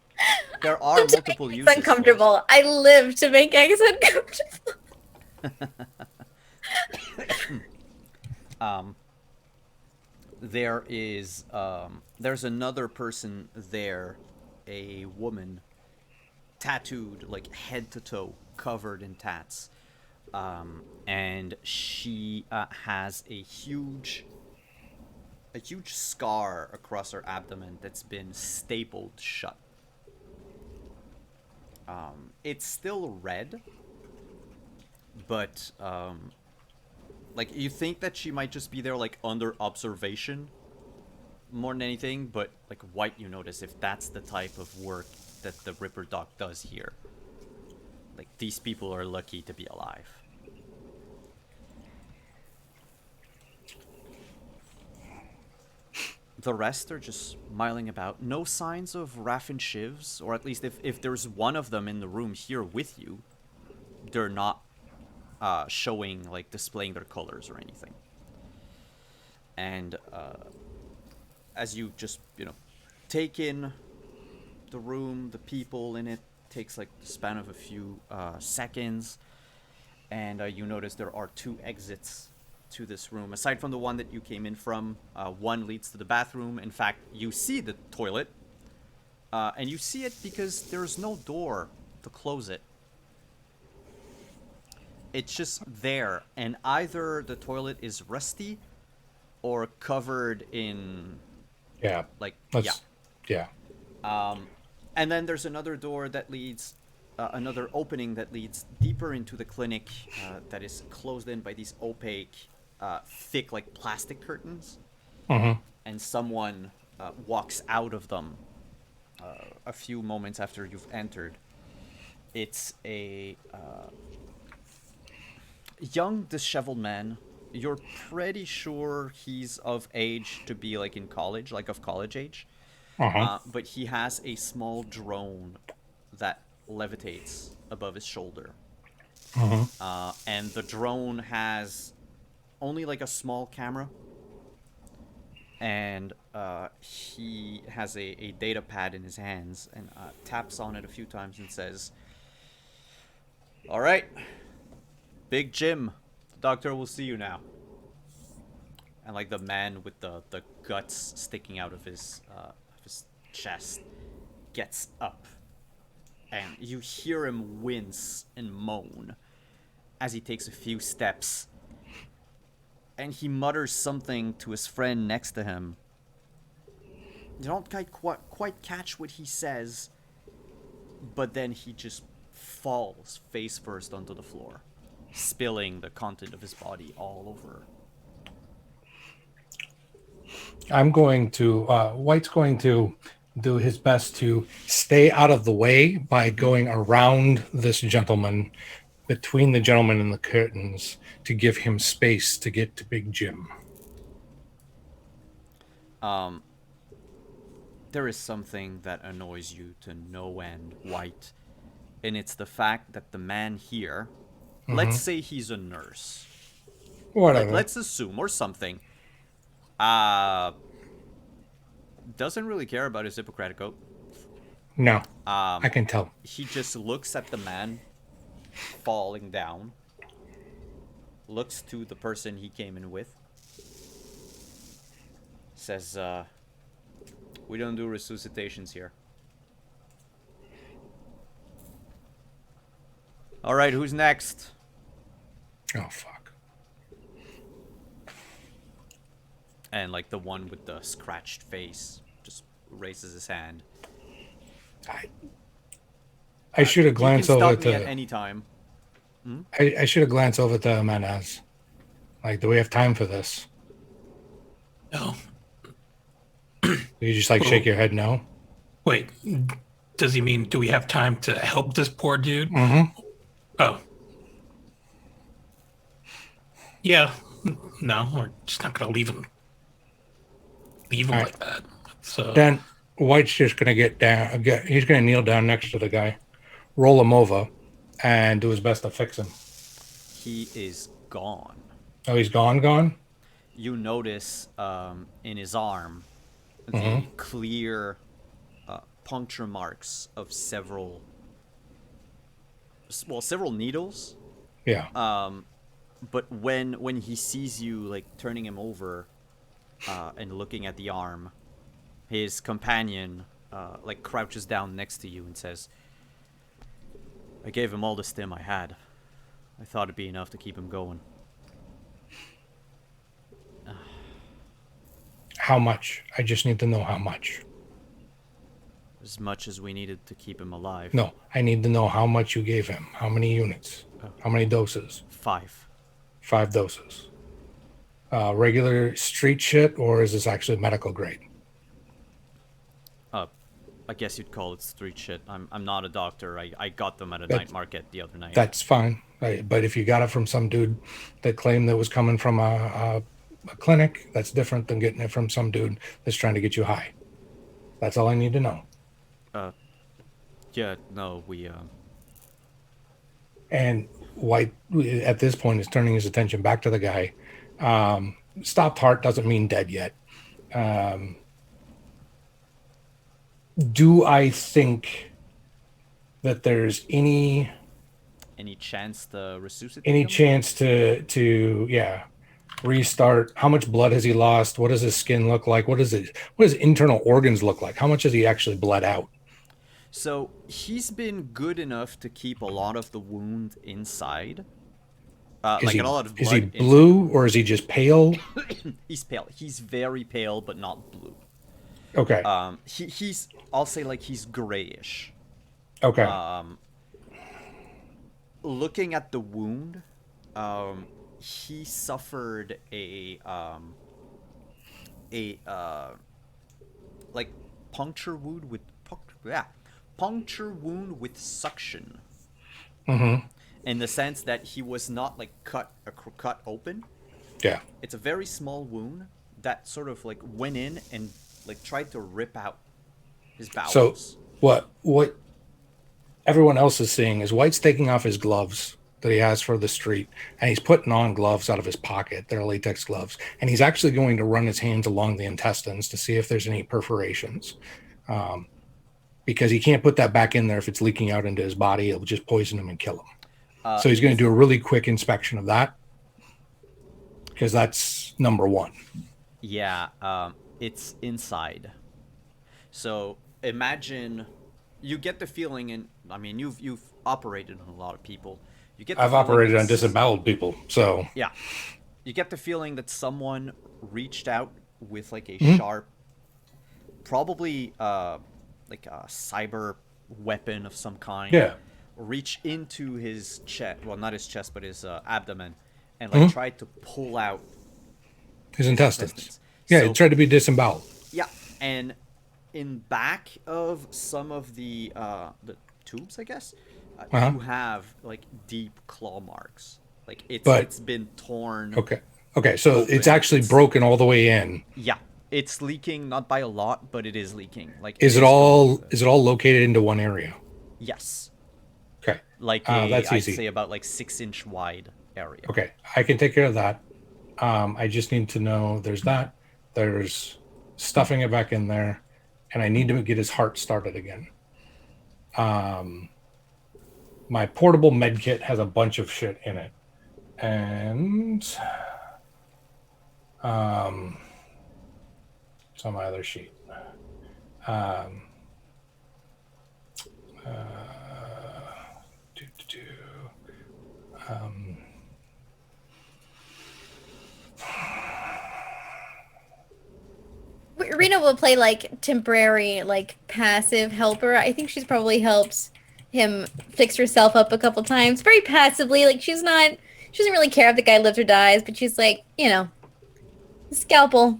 there are To make multiple eggs uses. uncomfortable. I live to make eggs uncomfortable. There's another person there, a woman, tattooed like head to toe, covered in tats, and she has a huge scar across her abdomen that's been stapled shut. It's still red, but like you think that she might just be there like under observation more than anything, but like White, you notice if that's the type of work that the Ripper Doc does here. Like these people are lucky to be alive. The rest are just miling about. No signs of Raff and Shivs, or at least if there's one of them in the room here with you, they're not showing, like, displaying their colors or anything. And as you just, take in the room, the people in it, takes like the span of a few seconds, and you notice there are two exits to this room. Aside from the one that you came in from, one leads to the bathroom. In fact, you see the toilet, and you see it because there's no door to close it. It's just there, and either the toilet is rusty or covered in, Yeah. like, Yeah. and then there's another door that leads, another opening that leads deeper into the clinic, that is closed in by these opaque, thick, like, plastic curtains. Mm-hmm. And someone walks out of them a few moments after you've entered. It's a young, disheveled man. You're pretty sure he's of age to be, like, in college, like of college age. But he has a small drone that levitates above his shoulder. And the drone has only like a small camera. And he has a data pad in his hands and taps on it a few times and says, "All right, Big Jim, the doctor will see you now." And like the man with the guts sticking out of his chest gets up, and you hear him wince and moan as he takes a few steps, and he mutters something to his friend next to him. You don't quite catch what he says, but then he just falls face first onto the floor, spilling the content of his body all over. I'm going to, White's going to do his best to stay out of the way by going around this gentleman, between the gentleman and the curtains, to give him space to get to Big Jim. There is something that annoys you to no end, White, and it's the fact that the man here, let's say he's a nurse, Whatever. let's assume, or something, doesn't really care about his Hippocratic oath. No, I can tell. He just looks at the man falling down, looks to the person he came in with, says, we don't do resuscitations here. All right, who's next? Oh, fuck. And like the one with the scratched face just raises his hand. I should have glanced over Stop me at to. any time. I should have glanced over to Manaz. Like, do we have time for this? No. You just like shake your head no? Wait, does he mean do we have time to help this poor dude? Mm-hmm. Oh. Yeah. No, we're just not gonna leave him. Leave him All like that. So Then White's just gonna get down. He's gonna kneel down next to the guy, roll him over, and do his best to fix him. He is gone. Oh, he's gone. You notice in his arm the clear puncture marks of several needles. Yeah. But when he sees you like turning him over and looking at the arm, his companion like crouches down next to you and says, I gave him all the stim I had. I thought it'd be enough to keep him going. How much? I just need to know how much. As much as we needed to keep him alive. No, I need to know how much you gave him. How many units? How many doses? 5. 5 doses. Regular street shit, or is this actually medical grade? I guess you'd call it street shit. I'm not a doctor. I got them at a night market the other night. That's fine. But if you got it from some dude that claimed that was coming from a clinic, that's different than getting it from some dude that's trying to get you high. That's all I need to know. Yeah, no, we And White, at this point, is turning his attention back to the guy. Stopped heart doesn't mean dead yet. Do I think that there's any chance to resuscitate any him? chance to restart? How much blood has he lost? What does his skin look like? What does his internal organs look like? How much has he actually bled out? So he's been good enough to keep a lot of the wound inside. Is a lot of blood. is he blue or is he just pale? He's pale. He's very pale, but not blue. Okay. He's I'll say like he's grayish. Okay. Looking at the wound, he suffered a like puncture wound with suction. Mm-hmm. In the sense that he was not like cut open. Yeah. It's a very small wound that sort of like went in and like tried to rip out his bowels. So what everyone else is seeing is White's taking off his gloves that he has for the street, and he's putting on gloves out of his pocket. They're latex gloves, and he's actually going to run his hands along the intestines to see if there's any perforations, because he can't put that back in there if it's leaking out into his body. It'll just poison him and kill him. So he's going to do a really quick inspection of that, because that's number one. Yeah, it's inside. So imagine, you get the feeling, and I mean you've operated on a lot of people. You get. I've operated on disemboweled people, so yeah, you get the feeling that someone reached out with like a sharp, probably like a cyber weapon of some kind. Yeah. Reach into his chest, well, not his chest, but his abdomen, and like tried to pull out his intestines. intestines. Yeah, So- he tried to be disemboweled. Yeah, and in back of some of the tubes, I guess, Uh-huh. you have like deep claw marks. Like But it's been torn okay. Okay, so it's open. actually broken all the way in. Yeah, it's leaking, not by a lot, but it is leaking. Like it Is it is going all through. is it all located into one area? Yes, Okay. like That's I'd easy. say about like 6 inch wide area. Okay, I can take care of that. I just need to know there's that. There's stuffing it back in there, and I need to get his heart started again. Um, my portable med kit has a bunch of shit in it, and it's on my other sheet. Um, do, do, do. Um, Rena will play like temporary, like passive helper. I think she's probably helped him fix herself up a couple times, very passively. Like she doesn't really care if the guy lives or dies, but she's like, scalpel,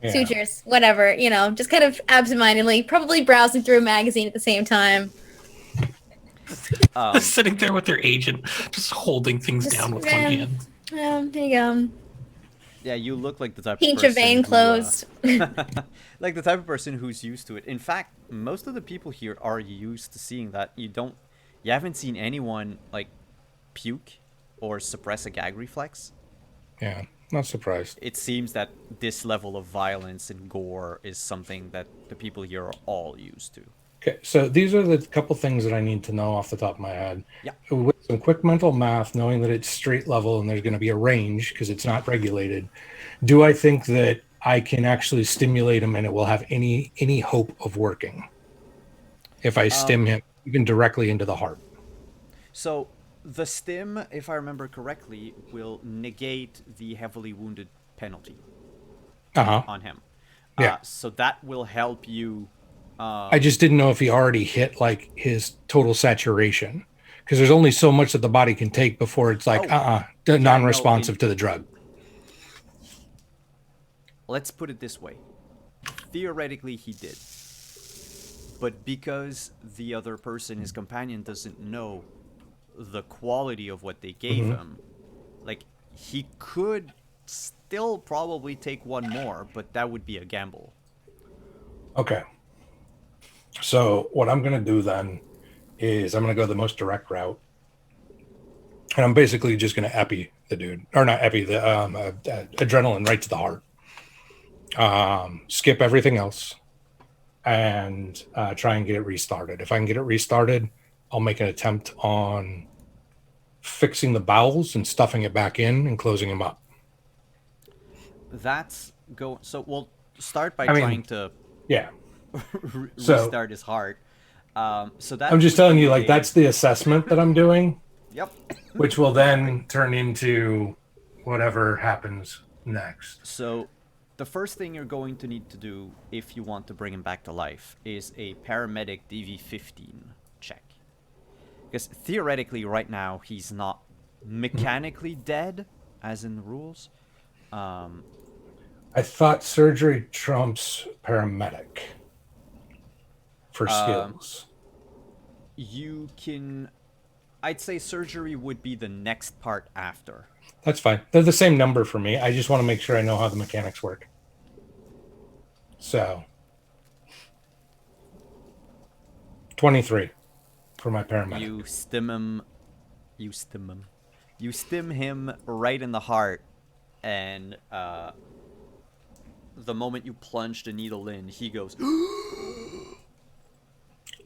yeah. sutures, whatever, just kind of absentmindedly, probably browsing through a magazine at the same time. Sitting there with their agent, just holding things down with one hand. There you go. Yeah, you look like the type Pinch of of person vein closed. like the type of person who's used to it. In fact, most of the people here are used to seeing that. You haven't seen anyone like puke or suppress a gag reflex. Yeah, not surprised. It seems that this level of violence and gore is something that the people here are all used to. Okay, so these are the couple things that I need to know off the top of my head. Yeah. With some quick mental math, knowing that it's street level and there's going to be a range because it's not regulated, do I think that I can actually stimulate him and it will have any hope of working if I stim him even directly into the heart? So the stim, if I remember correctly, will negate the heavily wounded penalty Uh-huh. on him. Yeah. So that will help you. I just didn't know if he already hit like his total saturation because there's only so much that the body can take before it's like non-responsive to the drug. Let's put it this way. Theoretically, he did. But because the other person, his companion, doesn't know the quality of what they gave him, like, he could still probably take one more, but that would be a gamble. Okay. So what I'm going to do then is I'm going to go the most direct route. And I'm basically just going to epi the dude. Or not epi, the adrenaline right to the heart. Skip everything else. And try and get it restarted. If I can get it restarted, I'll make an attempt on fixing the bowels and stuffing it back in and closing him up. So we'll start by trying to restart his heart. So that I'm just telling you, like, that's the assessment that I'm doing. Yep. Which will then turn into whatever happens next. So the first thing you're going to need to do if you want to bring him back to life is a paramedic DV15 check. Because theoretically right now he's not mechanically dead, as in the rules. I thought surgery trumps paramedic for skills. I'd say surgery would be the next part after. That's fine. They're the same number for me. I just want to make sure I know how the mechanics work. So 23 for my paramedic. You stim him right in the heart, and the moment you plunge the needle in, he goes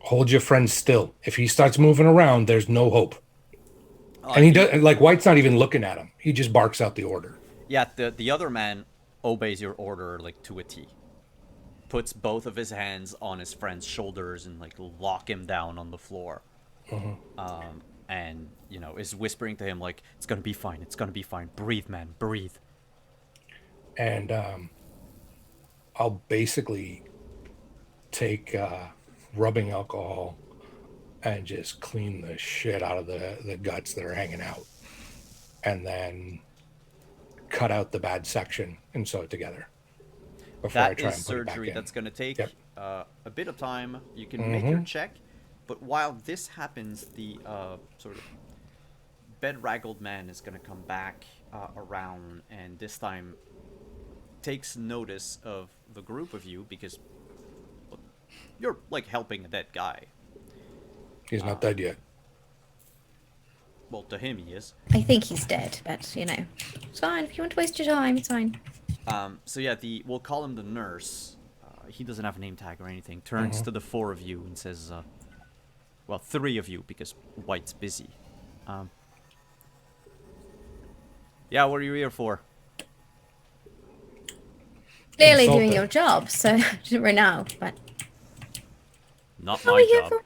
Hold your friend still. If he starts moving around, there's no hope. And he does, like, White's not even looking at him. He just barks out the order. Yeah, the other man obeys your order like to a T. Puts both of his hands on his friend's shoulders and like lock him down on the floor. And is whispering to him like, "It's gonna be fine. It's gonna be fine. Breathe, man. Breathe." And I'll basically take rubbing alcohol and just clean the shit out of the guts that are hanging out, and then cut out the bad section and sew it together before I try and put it back in. That's going to take a bit of time. You can make your check, but while this happens, the sort of bedraggled man is gonna come back around, and this time takes notice of the group of you because well, you're like helping a dead guy. He's not dead yet. Well, to him he is. I think he's dead, but you know, it's fine. If you want to waste your time, it's fine. So yeah, we'll call him the nurse. He doesn't have a name tag or anything. Turns to the four of you and says, well, three of you because White's busy. Yeah, what are you here for? Clearly doing Consultant. your job, so right now, but Not what are my we here job. for?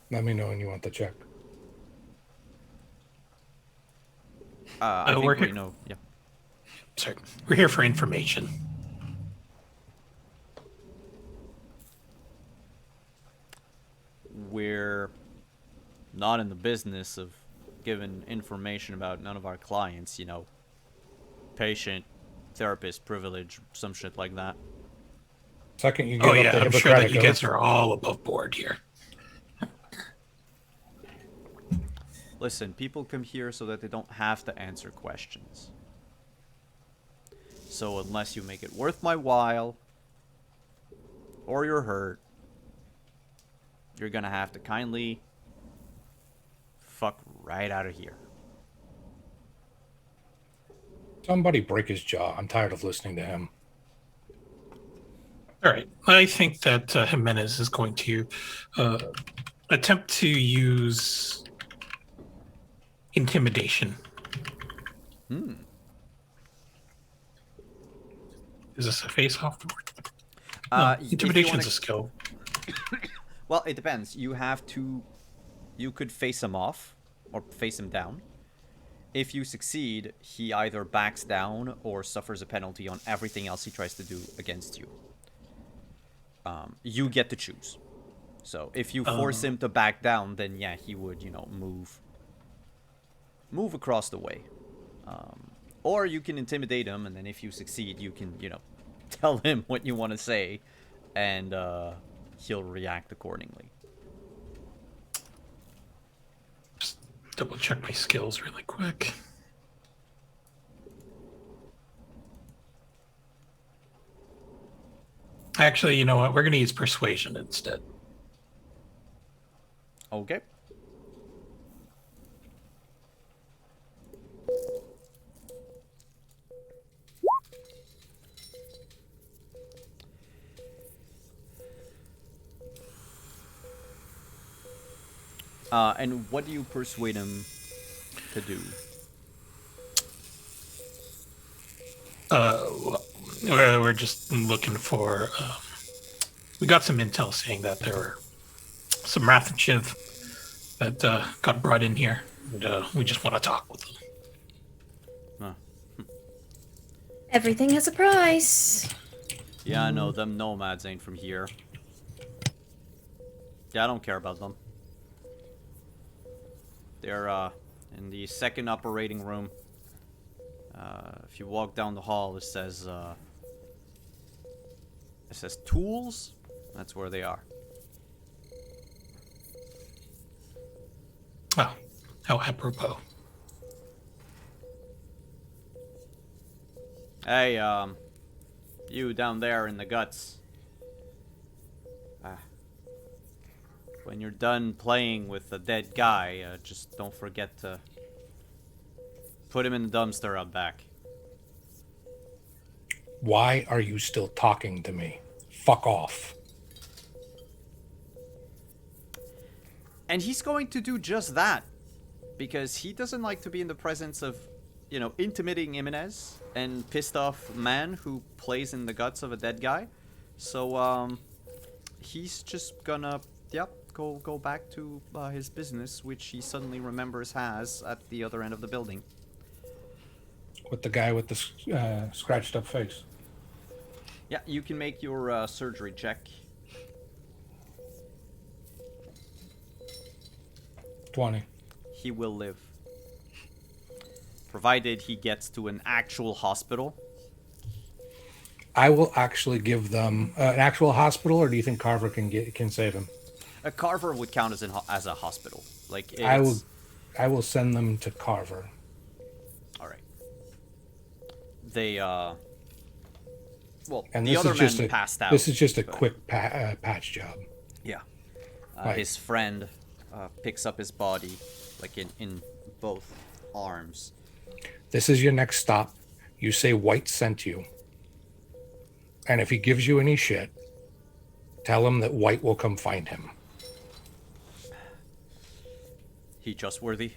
Let me know when you want the check. I we're think we here. know. Yeah. Sorry, we're here for information. We're not in the business of giving information about none of our clients, you know. Patient, therapist, privilege, some shit like that. Second, you give Oh up yeah, the I'm sure that Hippocratic you guys Oath. are all above board here. Listen, people come here so that they don't have to answer questions. So unless you make it worth my while, or you're hurt, you're gonna have to kindly fuck right out of here. Somebody break his jaw. I'm tired of listening to him. All right, I think that Jimenez is going to attempt to use intimidation. Is this a face-off? No, If you intimidation's wanna- a skill. Well, it depends. You have to. You could face him off or face him down. If you succeed, he either backs down or suffers a penalty on everything else he tries to do against you. You get to choose. So if you force him to back down, then yeah, he would, you know, move across the way. Or you can intimidate him, and then if you succeed, you can, you know, tell him what you want to say, and he'll react accordingly. Just double check my skills really quick. Actually, you know what? We're going to use persuasion instead. Okay. And what do you persuade him to do? We're just looking for. We got some intel saying that there were some Rathachiv that got brought in here, and we just want to talk with them. Everything has a price. Yeah, I know, them nomads ain't from here. Yeah, I don't care about them. They're, in the second operating room. If you walk down the hall, it says tools. That's where they are. Oh, how apropos. Hey, you down there in the guts. When you're done playing with the dead guy, just don't forget to put him in the dumpster out back. Why are you still talking to me? Fuck off. And he's going to do just that. Because he doesn't like to be in the presence of, you know, intimidating Jimenez and pissed off man who plays in the guts of a dead guy. So, he's just gonna, yep, go back to his business, which he suddenly remembers has at the other end of the building. With the guy with the scratched up face. Yeah, you can make your surgery check. 20. He will live. provided he gets to an actual hospital. I will actually give them an actual hospital, or do you think Carver can save him? A Carver would count as a hospital. Like I will it's I will send them to Carver. all right. They well, And the this other is just men a passed out. this is just a but- quick patch job. Yeah. Right. His friend picks up his body, like in both arms. This is your next stop. You say White sent you. And if he gives you any shit, tell him that White will come find him. He trustworthy?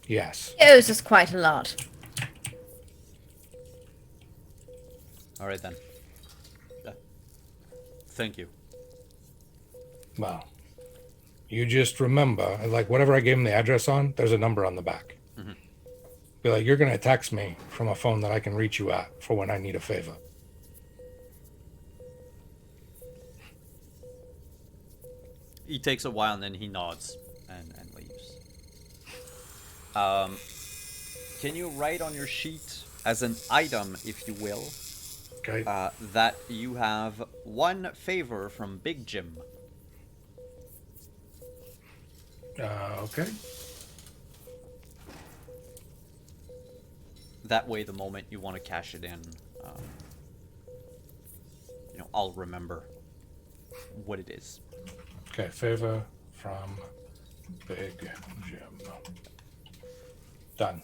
Yes. It was just quite a lot. All right then. Thank you. Well, you just remember, like whatever I gave him the address on, there's a number on the back. Mm-hmm. Be like, you're going to text me from a phone that I can reach you at for when I need a favor. He takes a while and then he nods and leaves. Can you write on your sheet as an item, if you will, Okay. that you have one favor from Big Jim? Okay. That way, the moment you want to cash it in, I'll remember what it is. Okay. Favor from Big Jim. Done.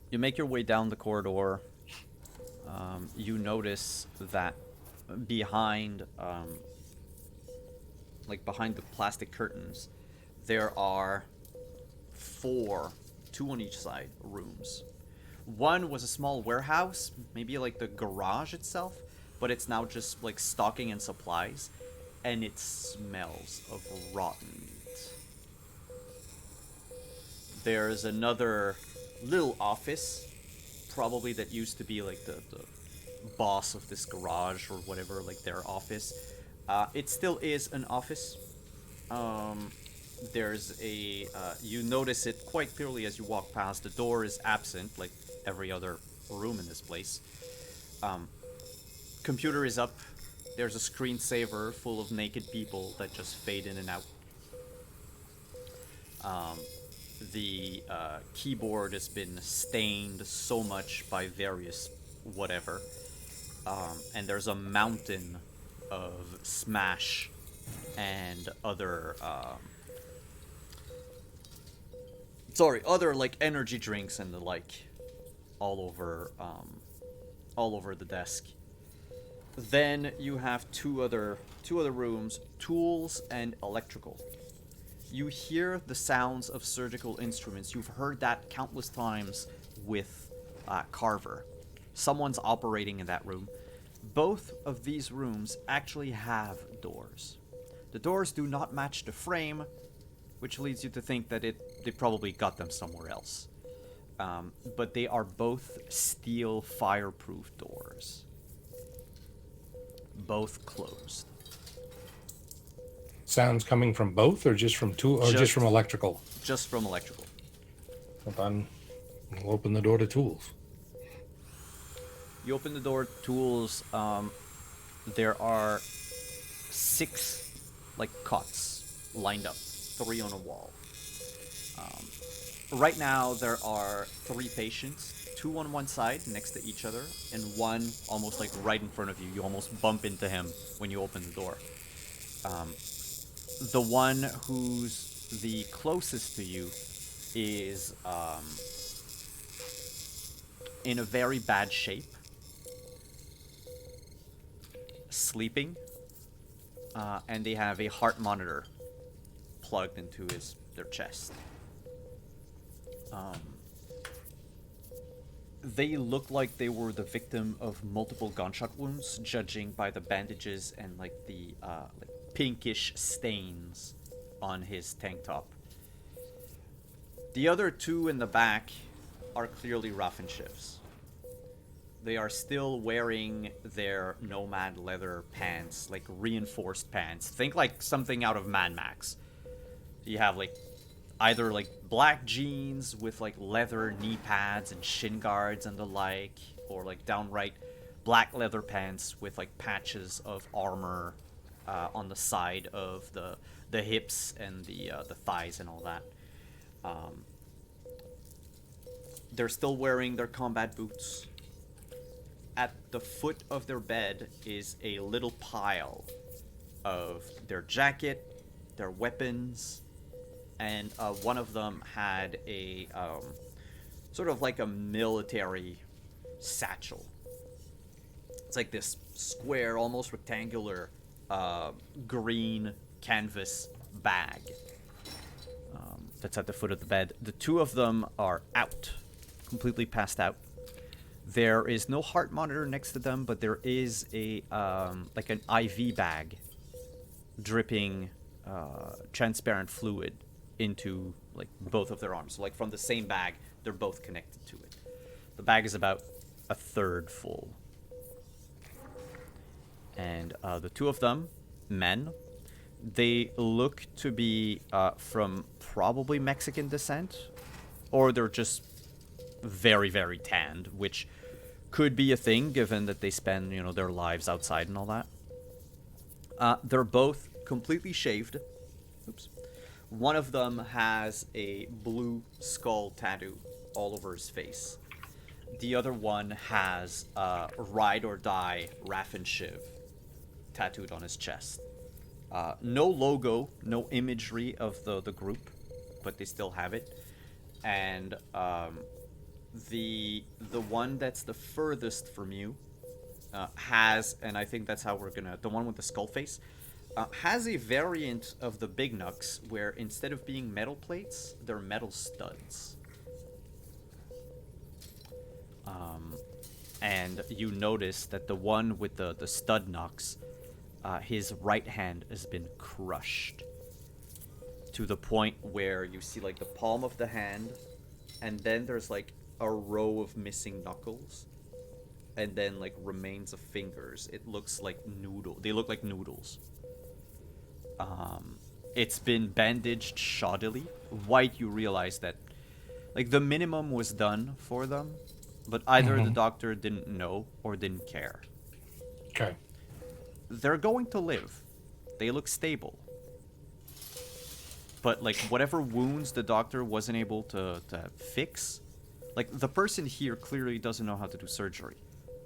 You make your way down the corridor. You notice that behind, behind the plastic curtains, there are 4, 2 on each side, rooms. One was a small warehouse, maybe like the garage itself, but it's now just like stocking and supplies, and it smells of rotten meat. There's another little office, probably that used to be like the boss of this garage or whatever, like their office. It still is an office. There's a you notice it quite clearly as you walk past. The door is absent, like every other room in this place. Computer is up. There's a screensaver full of naked people that just fade in and out. The keyboard has been stained so much by various whatever. And there's a mountain of Smash and other other like energy drinks and the like all over the desk. Then you have two other rooms, tools and electrical. You hear the sounds of surgical instruments. You've heard that countless times with Carver. Someone's operating in that room. Both of these rooms actually have doors. The doors do not match the frame, which leads you to think that they probably got them somewhere else. But they are both steel fireproof doors. Both closed. Sounds coming from both, or just from two, or just from electrical? Just from electrical. Well, then we'll open the door to tools. You open the door, tools. There are 6 like cots lined up, 3 on a wall. Right now there are 3 patients, 2 on one side next to each other, and 1 almost like right in front of you. You almost bump into him when you open the door. The one who's the closest to you is in a very bad shape, sleeping, and they have a heart monitor plugged into their chest. They look like they were the victim of multiple gunshot wounds, judging by the bandages and like the pinkish stains on his tank top. The other 2 in the back are clearly Raffen shifts. They are still wearing their nomad leather pants, like reinforced pants. Think like something out of Mad Max. You have like either like black jeans with like leather knee pads and shin guards and the like, or like downright black leather pants with like patches of armor on the side of the hips and the thighs and all that. They're still wearing their combat boots. At the foot of their bed is a little pile of their jacket, their weapons, and one of them had a sort of like a military satchel. It's like this square, almost rectangular, green canvas bag that's at the foot of the bed. The two of them are out, completely passed out. There is no heart monitor next to them, but there is a like an IV bag dripping transparent fluid into like both of their arms. So, like from the same bag, they're both connected to it. The bag is about a third full. And the two of them, men, they look to be from probably Mexican descent, or they're just very, very tanned, which could be a thing given that they spend, you know, their lives outside and all that. They're both completely shaved. Oops. One of them has a blue skull tattoo all over his face. The other one has Ride or Die Raffen Shiv tattooed on his chest. No logo, no imagery of the group, but they still have it. And the one that's the furthest from you has, and I think that's how we're gonna, the one with the skull face, has a variant of the Big Nucks where instead of being metal plates, they're metal studs. And you notice that the one with the stud knocks, his right hand has been crushed to the point where you see like the palm of the hand, and then there's like a row of missing knuckles, and then like remains of fingers. It looks like they look like noodles. It's been bandaged shoddily. White, you realize that like the minimum was done for them, but either the doctor didn't know or didn't care. Okay. They're going to live. They look stable. But like whatever wounds the doctor wasn't able to fix, like the person here clearly doesn't know how to do surgery.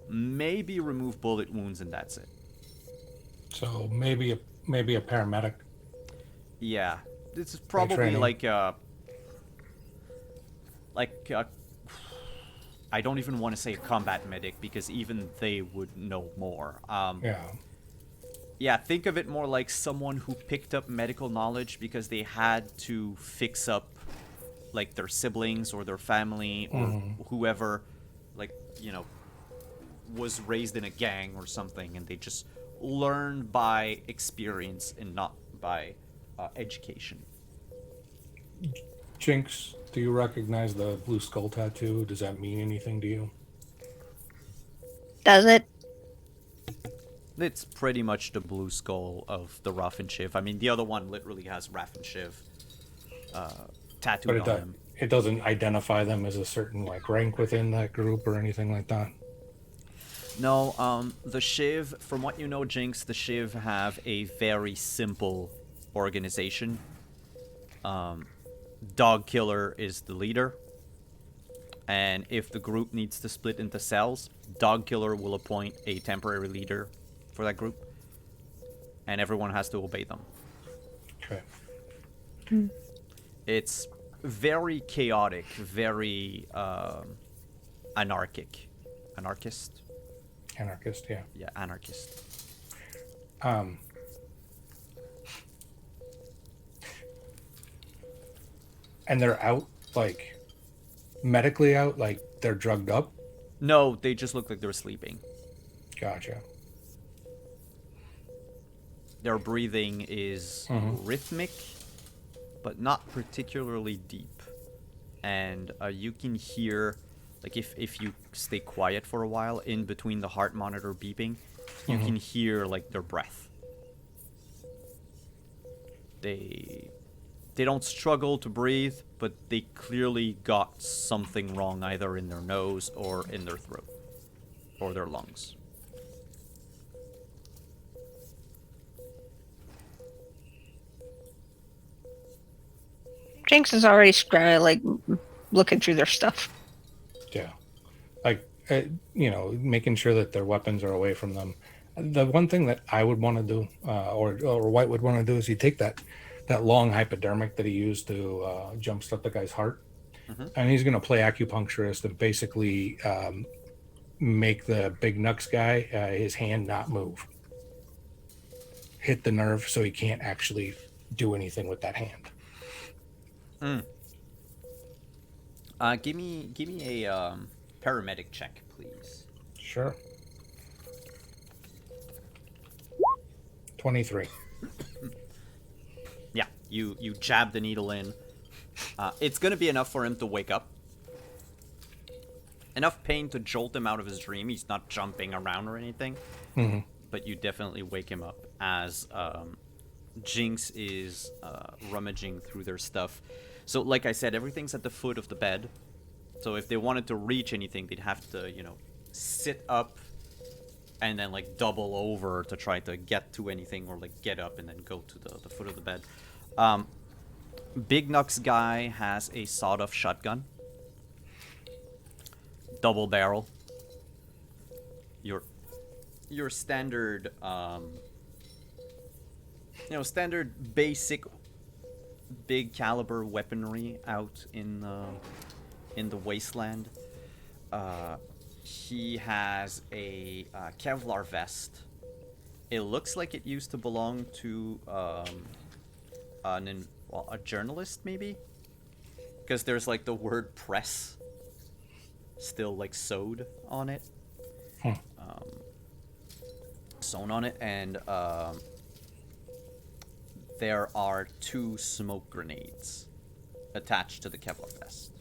Maybe remove bullet wounds and that's it. So maybe a paramedic. Yeah, this is probably training. I don't even want to say a combat medic because even they would know more. Yeah. Yeah, think of it more like someone who picked up medical knowledge because they had to fix up like their siblings or their family or whoever, like, you know, was raised in a gang or something, and they just learned by experience and not by education. Jinx, do you recognize the blue skull tattoo? Does that mean anything to you? Does it? It's pretty much the blue skull of the Raffen Shiv. I mean, the other one literally has Raffen Shiv tattooed on him. It doesn't identify them as a certain like rank within that group or anything like that. No, the Shiv, from what you know, Jinx, the Shiv have a very simple organization. Dog Killer is the leader. And if the group needs to split into cells, Dog Killer will appoint a temporary leader for that group. And everyone has to obey them. Okay. It's very chaotic, very anarchic. Anarchist? Anarchist, yeah. Yeah, anarchist. And they're out, like, medically out, like they're drugged up? No, they just look like they're sleeping. Gotcha. Their breathing is rhythmic, but not particularly deep. And you can hear, like if you stay quiet for a while, in between the heart monitor beeping, you can hear like their breath. They They don't struggle to breathe, but they clearly got something wrong either in their nose or in their throat or their lungs. Jinx is already looking through their stuff. Yeah. Like, making sure that their weapons are away from them. The one thing that I would want to do, or White would want to do, is you take that long hypodermic that he used to jumpstart the guy's heart, and he's going to play acupuncturist and basically make the big Nux guy, his hand not move, hit the nerve so he can't actually do anything with that hand. Give me a paramedic check, please. Sure. 23. Yeah, you jab the needle in. It's gonna be enough for him to wake up. Enough pain to jolt him out of his dream. He's not jumping around or anything. But you definitely wake him up as Jinx is rummaging through their stuff. So, like I said, everything's at the foot of the bed. So if they wanted to reach anything, they'd have to, sit up and then, double over to try to get to anything, or, get up and then go to the foot of the bed. Big Nux guy has a sawed-off shotgun. Double barrel. Your standard, standard basic big caliber weaponry out in the wasteland. He has a Kevlar vest. It looks like it used to belong to a journalist, maybe, because there's the word press still sewed on it, sewn on it, and there are 2 smoke grenades attached to the Kevlar vest.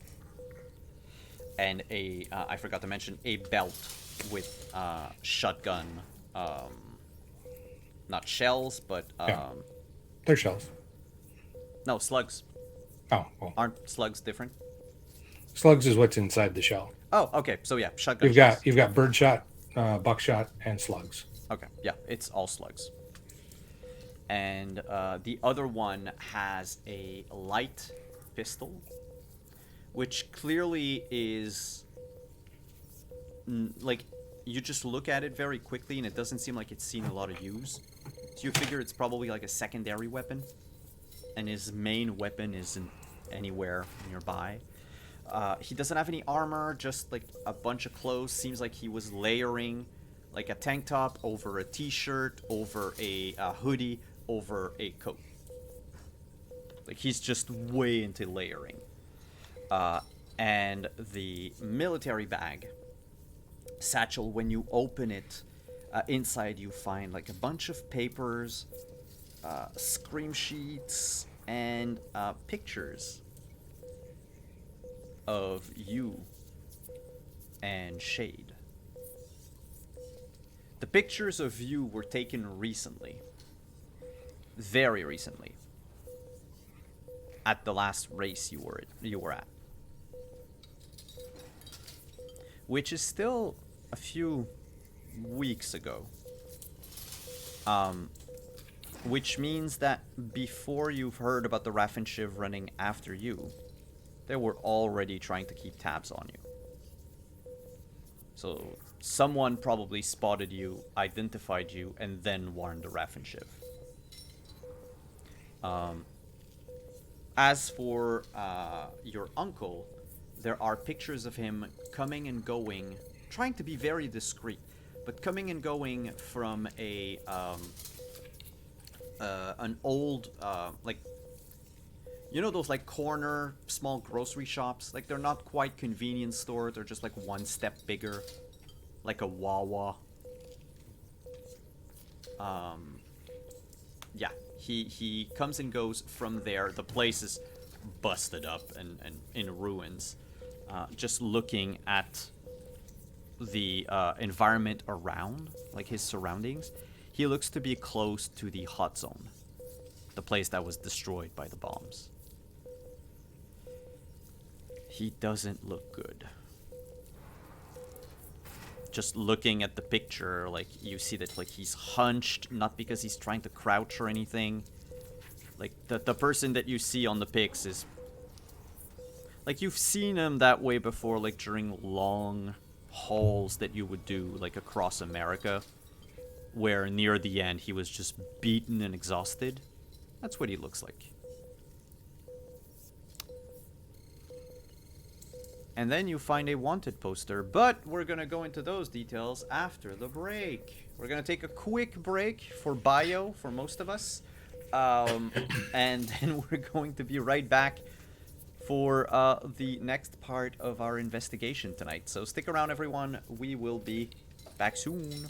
And I forgot to mention, a belt with shotgun, not shells, but... They're shells. No, slugs. Oh, well. Aren't slugs different? Slugs is what's inside the shell. Oh, okay, so yeah, shotgun You've got birdshot, buckshot, and slugs. Okay, yeah, it's all slugs. And the other one has a light pistol, which clearly is you just look at it very quickly and it doesn't seem like it's seen a lot of use. So you figure it's probably a secondary weapon, and his main weapon isn't anywhere nearby. He doesn't have any armor, just a bunch of clothes. Seems like he was layering a tank top over a t-shirt, over a hoodie, over a coat. He's just way into layering. And the military bag, satchel, when you open it, inside you find a bunch of papers, scream sheets, and pictures of you and Shade. The pictures of you were taken recently. Very recently. At the last race you were at. Which is still a few weeks ago. Which means that before you've heard about the Raffen Shiv running after you, they were already trying to keep tabs on you. So someone probably spotted you, identified you, and then warned the Raffen Shiv. As for your uncle, there are pictures of him coming and going, trying to be very discreet, but coming and going from an old, those corner small grocery shops? They're not quite convenience stores, they're just one step bigger, like a Wawa. Yeah, he comes and goes from there. The place is busted up and in ruins. Just looking at the environment around, his surroundings, he looks to be close to the hot zone, the place that was destroyed by the bombs. He doesn't look good. Just looking at the picture, like, you see that, like, he's hunched, not because he's trying to crouch or anything. Like, the person that you see on the pics is... Like, you've seen him that way before, like, during long hauls that you would do, like, across America. Where, near the end, he was just beaten and exhausted. That's what he looks like. And then you find a wanted poster, but we're gonna go into those details after the break. We're gonna take a quick break for bio for most of us. And then we're going to be right back for the next part of our investigation tonight. So stick around, everyone. We will be back soon.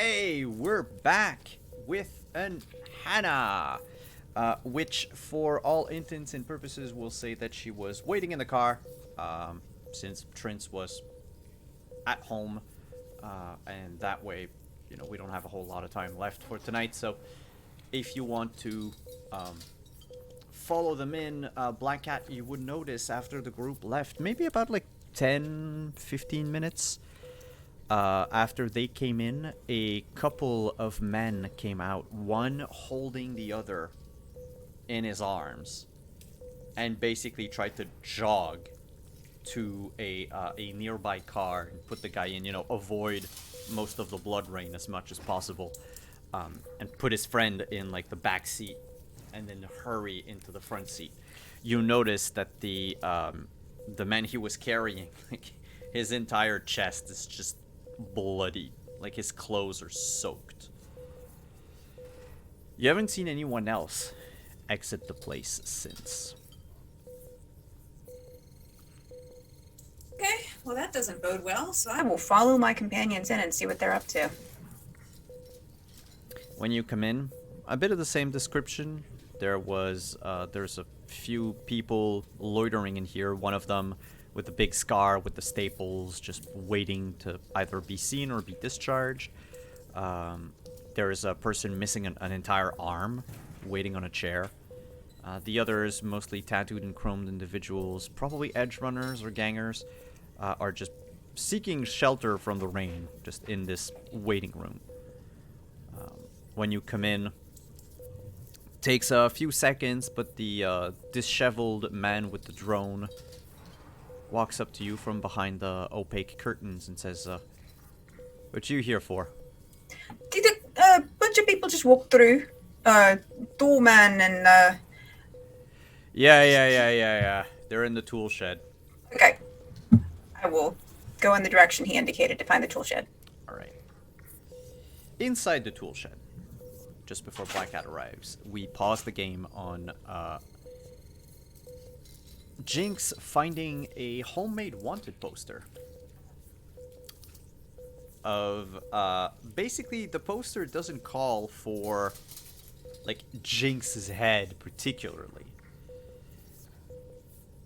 Hey, we're back with an Hannah, which for all intents and purposes will say that she was waiting in the car, since Trince was at home, and that way, we don't have a whole lot of time left for tonight, so if you want to, follow them in, Black Cat, you would notice after the group left, maybe about like 10-15 minutes, after they came in, a couple of men came out, one holding the other in his arms, and basically tried to jog to a nearby car and put the guy in, avoid most of the blood rain as much as possible, and put his friend in like the back seat, and then hurry into the front seat. You notice that the man he was carrying, like, his entire chest is just bloody. Like, his clothes are soaked. You haven't seen anyone else exit the place since. Okay, well that doesn't bode well, so I will follow my companions in and see what they're up to. When you come in, a bit of the same description. There's a few people loitering in here. One of them with a big scar with the staples, just waiting to either be seen or be discharged. There is a person missing an entire arm, waiting on a chair. The others, mostly tattooed and chromed individuals, probably edge runners or gangers, are just seeking shelter from the rain, just in this waiting room. When you come in, takes a few seconds, but the disheveled man with the drone walks up to you from behind the opaque curtains and says, "What you here for?" Did a bunch of people just walk through? Doorman and Yeah. They're in the tool shed. Okay. I will go in the direction he indicated to find the tool shed. Alright. Inside the tool shed, just before Black Cat arrives, we pause the game on Jinx finding a homemade wanted poster of basically the poster doesn't call for like Jinx's head particularly.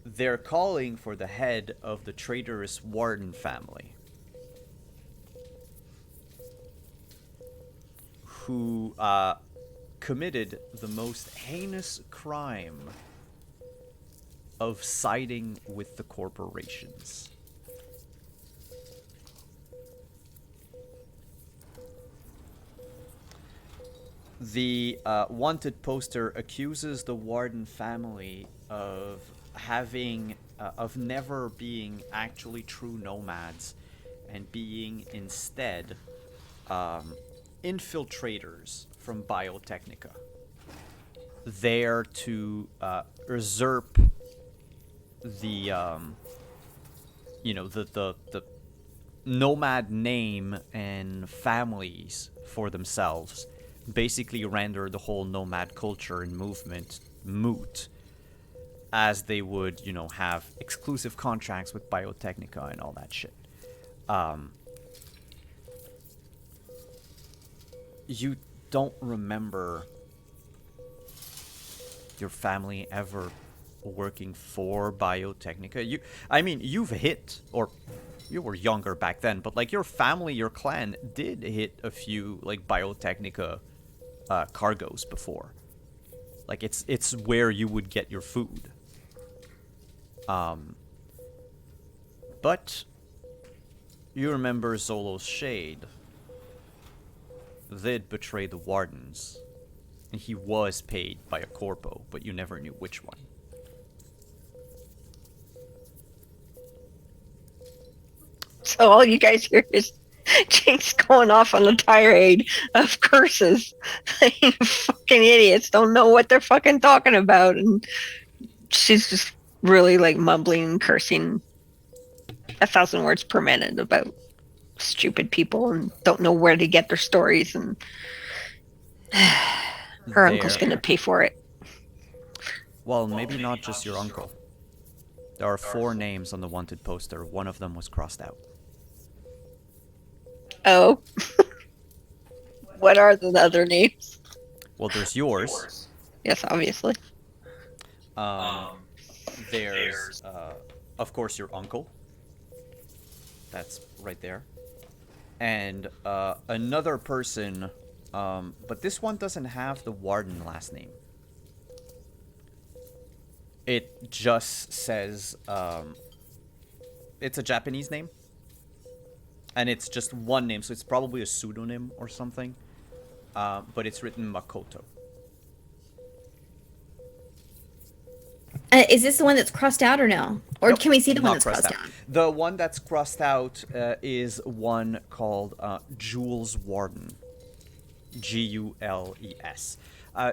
They're calling for the head of the traitorous Warden family, who committed the most heinous crime of siding with the corporations. The wanted poster accuses the Warden family of of never being actually true nomads and being instead infiltrators from Biotechnica, there to usurp the the nomad name and families for themselves, basically render the whole nomad culture and movement moot, as they would, have exclusive contracts with Biotechnica and all that shit. You don't remember your family ever working for Biotechnica. You've hit, or you were younger back then, but like your family, your clan did hit a few like Biotechnica cargoes before. Like it's where you would get your food. But you remember Zolo's Shade. They'd betray the Wardens, and he was paid by a corpo, but you never knew which one. So all you guys hear is Jinx going off on a tirade of curses. You fucking idiots don't know what they're fucking talking about, and she's just really like mumbling and cursing 1,000 words per minute about stupid people and don't know where to get their stories, and her uncle's gonna pay for it. Well, maybe not just your uncle. There are 4 names on the wanted poster. One of them was crossed out. Oh. What are the other names? Well, there's yours. Yes, obviously. There's, of course, your uncle. That's right there. And another person, but this one doesn't have the Warden last name. It just says, it's a Japanese name. And it's just one name, so it's probably a pseudonym or something. But it's written Makoto. Is this the one that's crossed out or no? Or Nope, can we see the one not that's crossed out? The one that's crossed out is one called Jules Warden. Gules.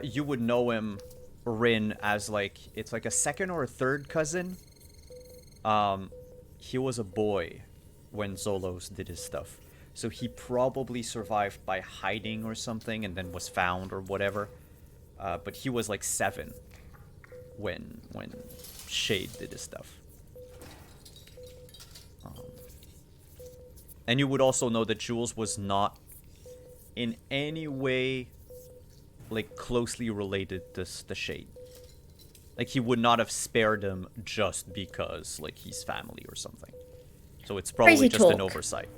You would know him, Rin, as like, it's like a second or a third cousin. He was a boy when Zolos did his stuff. So he probably survived by hiding or something and then was found or whatever. But he was like 7 when Shade did his stuff. And you would also know that Jules was not in any way like closely related to the Shade. Like he would not have spared him just because like he's family or something. So it's probably Crazy just an talk. oversight.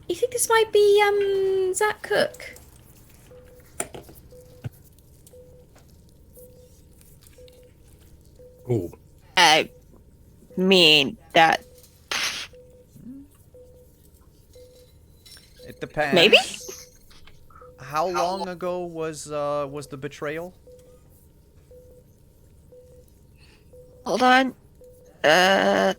You think this might be Zach Cook? Ooh. I mean that It depends. maybe. How long ago was the betrayal? Hold on. 12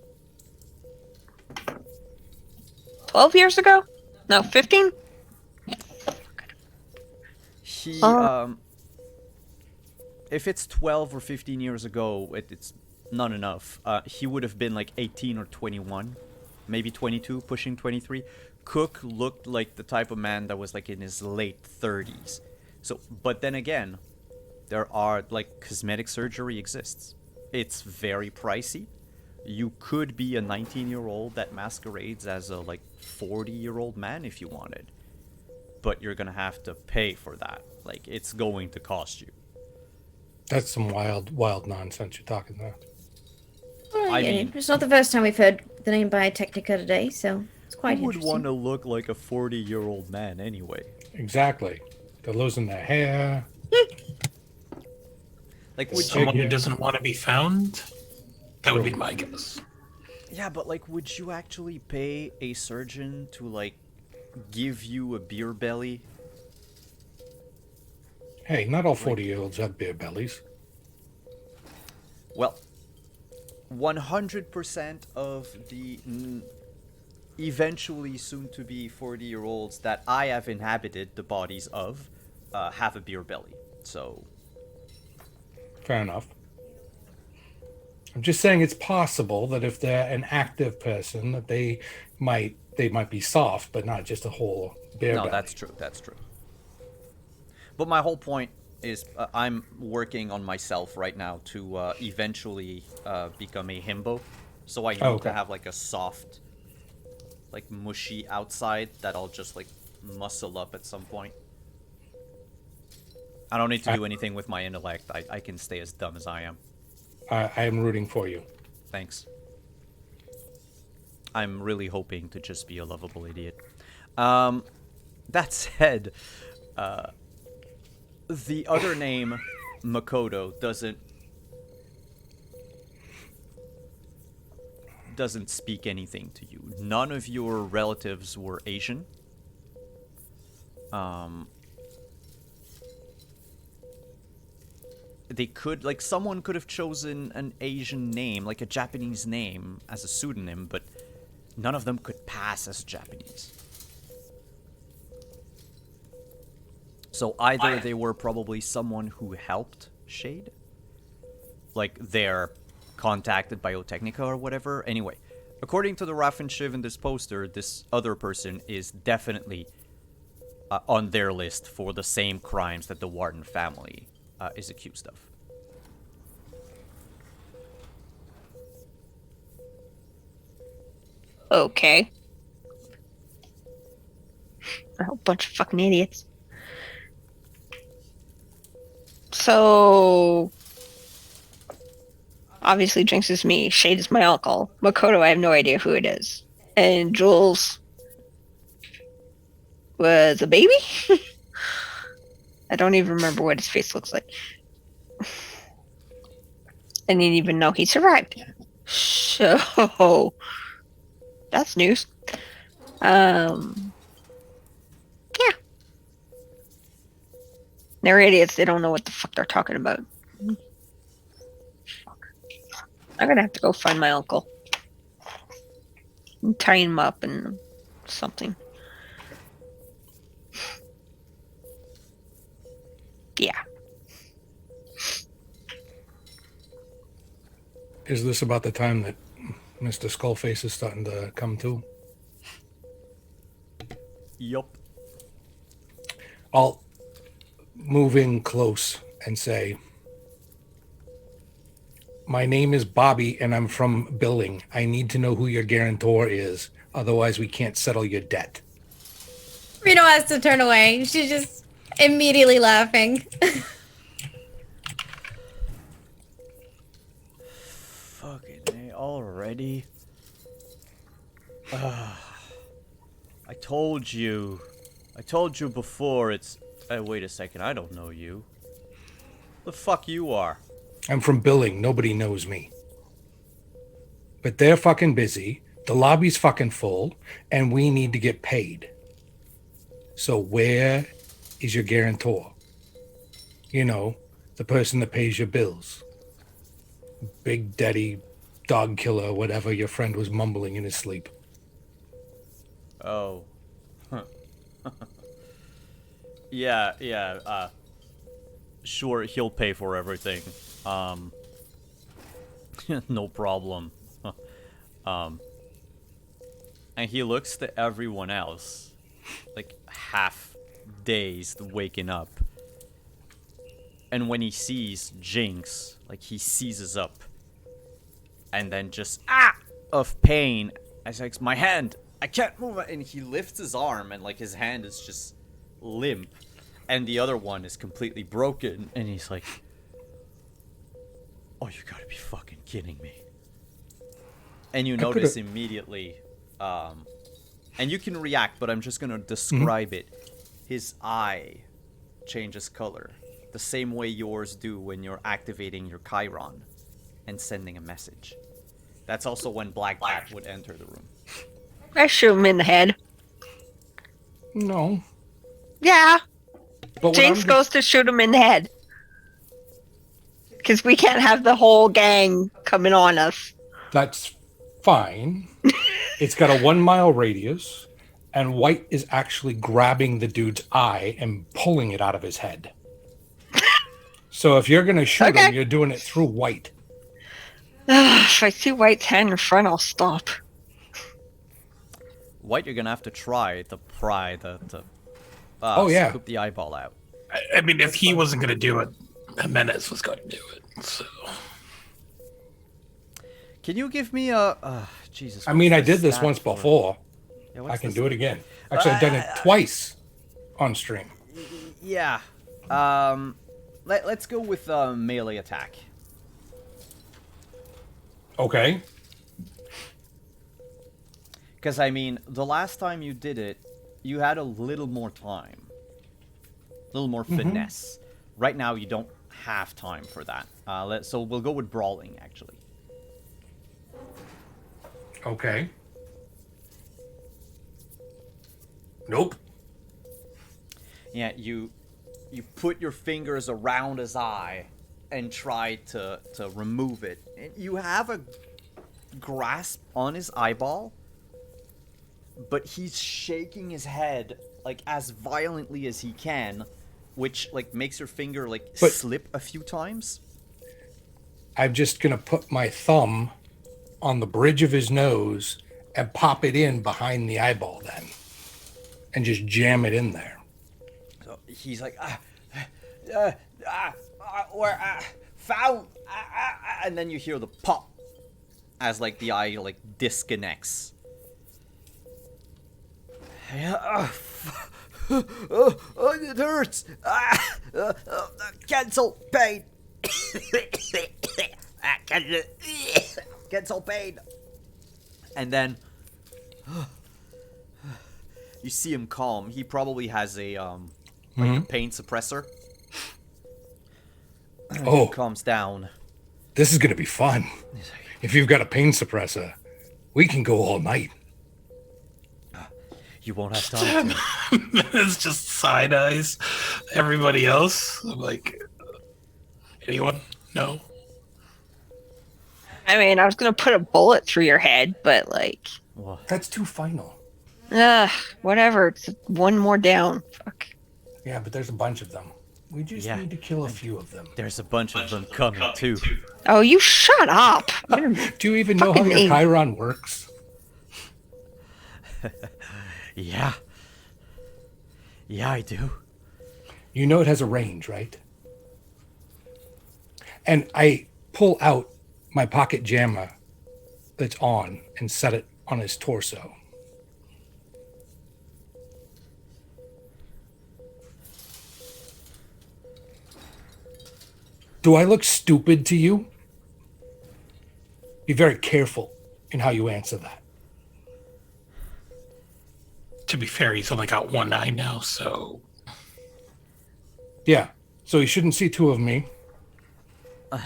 years ago? No, 15? He Uh. if it's 12 or 15 years ago, it's not enough. He would have been like 18 or 21, maybe 22, pushing 23. Cook looked like the type of man that was like in his late 30s. So, but then again, there are like cosmetic surgery exists. It's very pricey. You could be a 19-year-old that masquerades as a like 40-year-old man if you wanted. But you're going to have to pay for that. Like it's going to cost you. That's some wild nonsense you're talking about. I mean, it's not the first time we've heard the name Biotechnica today, so it's quite who would interesting. want to look like a 40-year-old man anyway? Exactly. They're losing their hair. Like, would you? Someone who doesn't want to be found? That would be my guess. Yeah, but like, would you actually pay a surgeon to like give you a beer belly? Hey, not all 40-year-olds have beer bellies. Well, 100% of the eventually soon-to-be 40-year-olds that I have inhabited the bodies of have a beer belly. So, Fair enough. I'm just saying it's possible that if they're an active person, that they might be soft, but not just a whole beer no, belly. that's true. That's true. But my whole point is I'm working on myself right now to eventually become a himbo. So I need okay. to have like a soft, like mushy outside that I'll just like muscle up at some point. I don't need to do anything with my intellect. I can stay as dumb as I am. I am rooting for you. Thanks. I'm really hoping to just be a lovable idiot. That said, the other name, Makoto, doesn't speak anything to you. None of your relatives were Asian. They could, like, someone could have chosen an Asian name, like a Japanese name, as a pseudonym, but none of them could pass as Japanese. So either they were probably someone who helped Shade, like they're contacted by Biotechnica or whatever. Anyway, according to the Raffen Shiv in this poster, this other person is definitely on their list for the same crimes that the Warden family is accused of. Okay. A whole bunch of fucking idiots. So obviously Jinx is me, Shade is my uncle. Makoto, I have no idea who it is. And Jules was a baby? I don't even remember what his face looks like. I didn't even know he survived. So that's news. Yeah. They're idiots. They don't know what the fuck they're talking about. I'm gonna have to go find my uncle and tie him up and something. Yeah. Is this about the time that Mr. Skullface is starting to come to? Yup. I'll move in close and say, my name is Bobby and I'm from Billing. I need to know who your guarantor is. Otherwise, we can't settle your debt. Reno has to turn away. She's just immediately laughing. Fucking A already. I told you. I told you before it's... wait a second, I don't know you. The fuck you are? I'm from Billing. Nobody knows me. But they're fucking busy. The lobby's fucking full. And we need to get paid. So where is your guarantor? You know, the person that pays your bills. Big Daddy, dog killer, whatever your friend was mumbling in his sleep. Oh. Yeah, sure, he'll pay for everything. No problem. And he looks to everyone else, like half dazed, waking up. And when he sees Jinx, like he seizes up. And then just, of pain, as like, my hand, I can't move it. And he lifts his arm and like his hand is just limp. And the other one is completely broken. And he's like, oh, you gotta be fucking kidding me. And you notice immediately, and you can react, but I'm just gonna describe it. His eye changes color. The same way yours do when you're activating your Chiron and sending a message. That's also when Black Bat would enter the room. I shoot him in the head. No. Yeah. But Jinx goes to shoot him in the head. Because we can't have the whole gang coming on us. That's fine. It's got a 1 mile radius, and White is actually grabbing the dude's eye and pulling it out of his head. So if you're going to shoot him, you're doing it through White. If I see White's hand in front, I'll stop. White, you're gonna have to try to pry the scoop the eyeball out. I mean, if he wasn't going to do it, Jimenez was going to do it. So. Can you give me a... Jesus. I mean, I did this once before. Yeah, I can do it again. Actually, I've done it twice on stream. Yeah. Let's go with melee attack. Okay. Because, I mean, the last time you did it, you had a little more time. A little more finesse. Right now, you don't have time for that. So we'll go with brawling, actually. Okay. Nope. Yeah, you put your fingers around his eye and try to remove it. And you have a grasp on his eyeball, but he's shaking his head like as violently as he can, which like makes your finger like slip a few times. I'm just gonna put my thumb on the bridge of his nose and pop it in behind the eyeball then, and just jam it in there. So he's like, foul, and then you hear the pop as like the eye like disconnects. It hurts. Cancel pain. Cancel pain. And then you see him calm. He probably has a like a pain suppressor. Oh, Calms down. this is gonna be fun. If you've got a pain suppressor, we can go all night. You won't have time to. It's just side eyes. Everybody else, I'm like, anyone? No. I mean, I was gonna put a bullet through your head, but like, Well, That's too final. whatever. It's one more down. Fuck. Yeah, but there's a bunch of them. We just Yeah. need to kill a few of them. there's a bunch of them coming too. Oh, you shut up. Do you even know how Fucking your A. Chiron works? Yeah. Yeah, I do. You know it has a range, right? And I pull out my pocket jammer that's on and set it on his torso. Do I look stupid to you? Be very careful in how you answer that. To be fair, he's only got one eye now, so Yeah, so he shouldn't see two of me.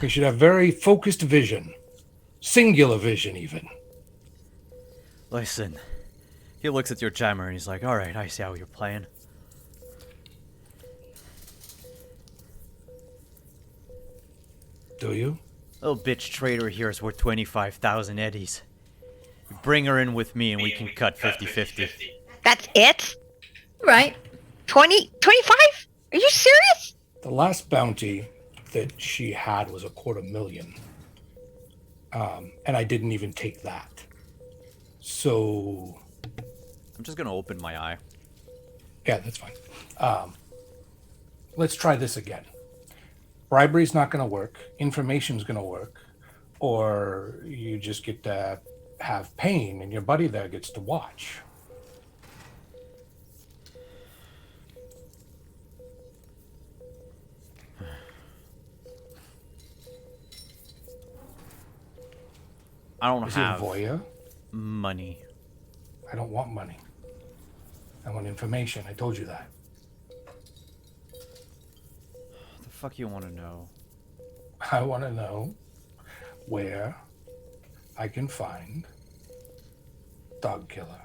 He should have very focused vision. Singular vision, even. Listen. He looks at your jammer and he's like, alright, I see how you're playing. Do you? Little bitch trader here is worth 25,000 eddies. Bring her in with me and we can cut 50-50. That's it? Right. 20, 25? Are you serious? The last bounty that she had was $250,000. And I didn't even take that. So, I'm just gonna open my eye. yeah, that's fine. Let's try this again. Bribery's not going to work. Information's going to work. Or you just get to have pain and your buddy there gets to watch. I don't Is he a have voyeur? money. I don't want money. I want information. I told you that. What the fuck you want to know? I want to know where I can find Dog Killer.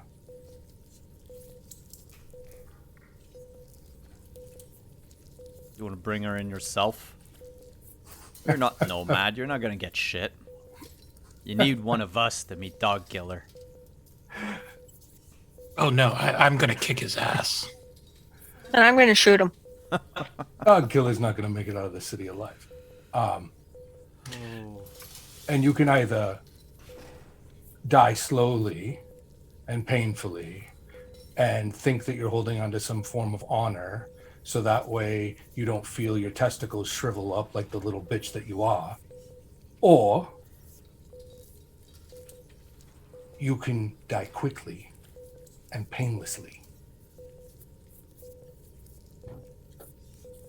You want to bring her in yourself? You're not nomad. You're not gonna get shit. You need one of us to meet Dog Killer. oh no, I'm gonna kick his ass. And I'm going to shoot him. Dog Killer's not going to make it out of the city alive. And you can either die slowly and painfully and think that you're holding on to some form of honor, so that way you don't feel your testicles shrivel up like the little bitch that you are. Or you can die quickly and painlessly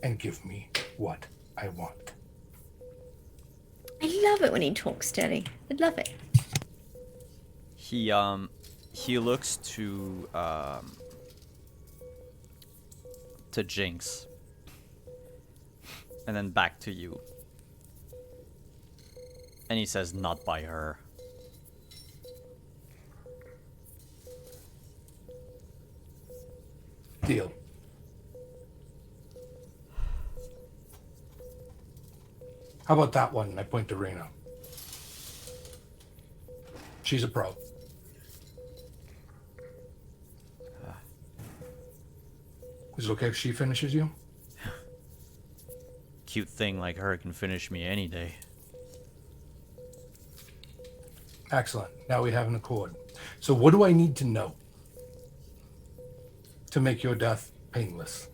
and give me what I want. I love it when he talks steady. I love it. He looks to Jinx. And then back to you. And he says, not by her. Deal. How about that one? And I point to Rena. She's a pro. Is it okay if she finishes you? Cute thing like her can finish me any day. Excellent. Now we have an accord. So what do I need to know to make your death painless?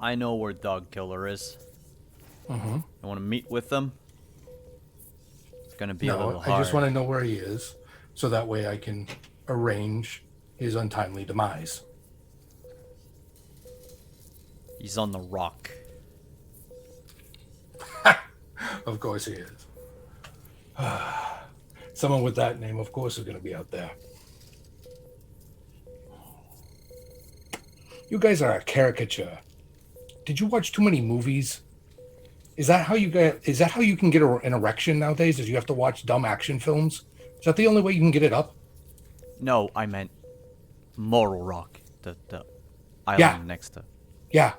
I know where Dog Killer is. Mm-hmm. I want to meet with them. It's gonna be a No, little I hard. just want to know where he is, so that way I can arrange his untimely demise. He's on the rock. Of course he is. Someone with that name, of course, is going to be out there. You guys are a caricature. Did you watch too many movies? Is that how you can get an erection nowadays? Is you have to watch dumb action films? Is that the only way you can get it up? No, I meant Moral Rock, the island Yeah. next to. Yeah.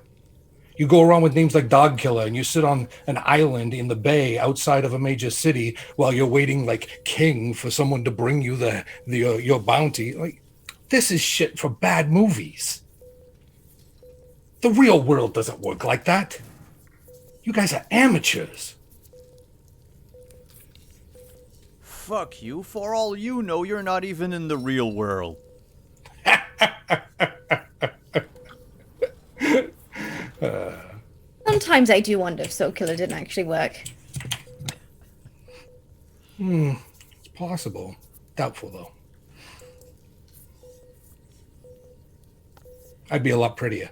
You go around with names like Dog Killer and you sit on an island in the bay outside of a major city while you're waiting like king for someone to bring you your bounty. Like, this is shit for bad movies. The real world doesn't work like that. You guys are amateurs. Fuck you. For all you know, you're not even in the real world. Sometimes I do wonder if Soul Killer didn't actually work. It's possible. Doubtful, though. I'd be a lot prettier.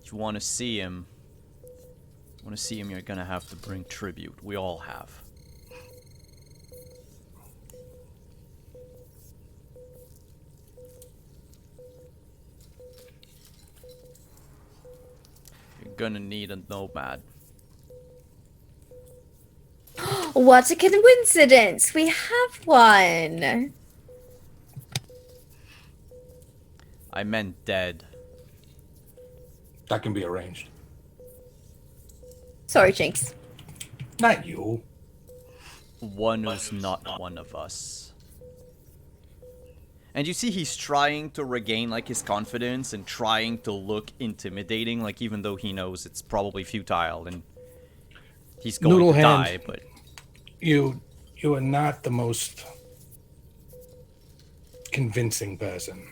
If you want to see him, you're gonna have to bring tribute. We all have. You're gonna need a nomad. What a coincidence! We have one! I meant dead. That can be arranged. Sorry, Jinx. Not you. One who's not one of us. And you see he's trying to regain like his confidence and trying to look intimidating, like even though he knows it's probably futile and he's going Noodle to hand. die, but You are not the most convincing person.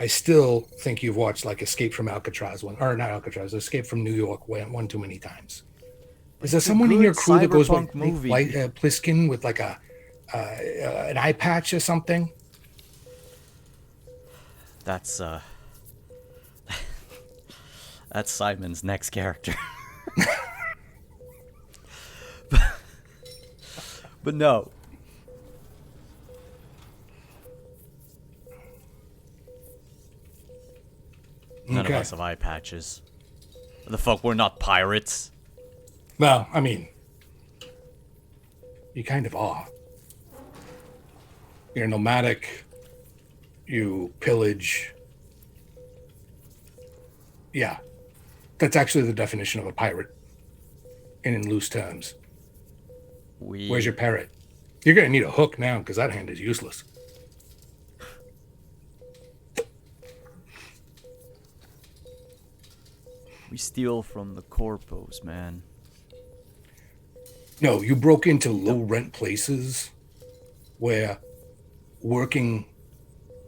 I still think you've watched like Escape from Alcatraz Escape from New York one too many times. Is there it's a someone in your good crew that goes by Cyberpunk movie. Pliskin with like an eye patch or something? that's that's Simon's next character. But no. None of Okay. us have eye patches. What the fuck, we're not pirates. Well, I mean, you kind of are. You're nomadic. You pillage. Yeah. That's actually the definition of a pirate. And in loose terms. Where's your parrot? You're going to need a hook now because that hand is useless. We steal from the corpos, man. No, you broke into low rent places where working,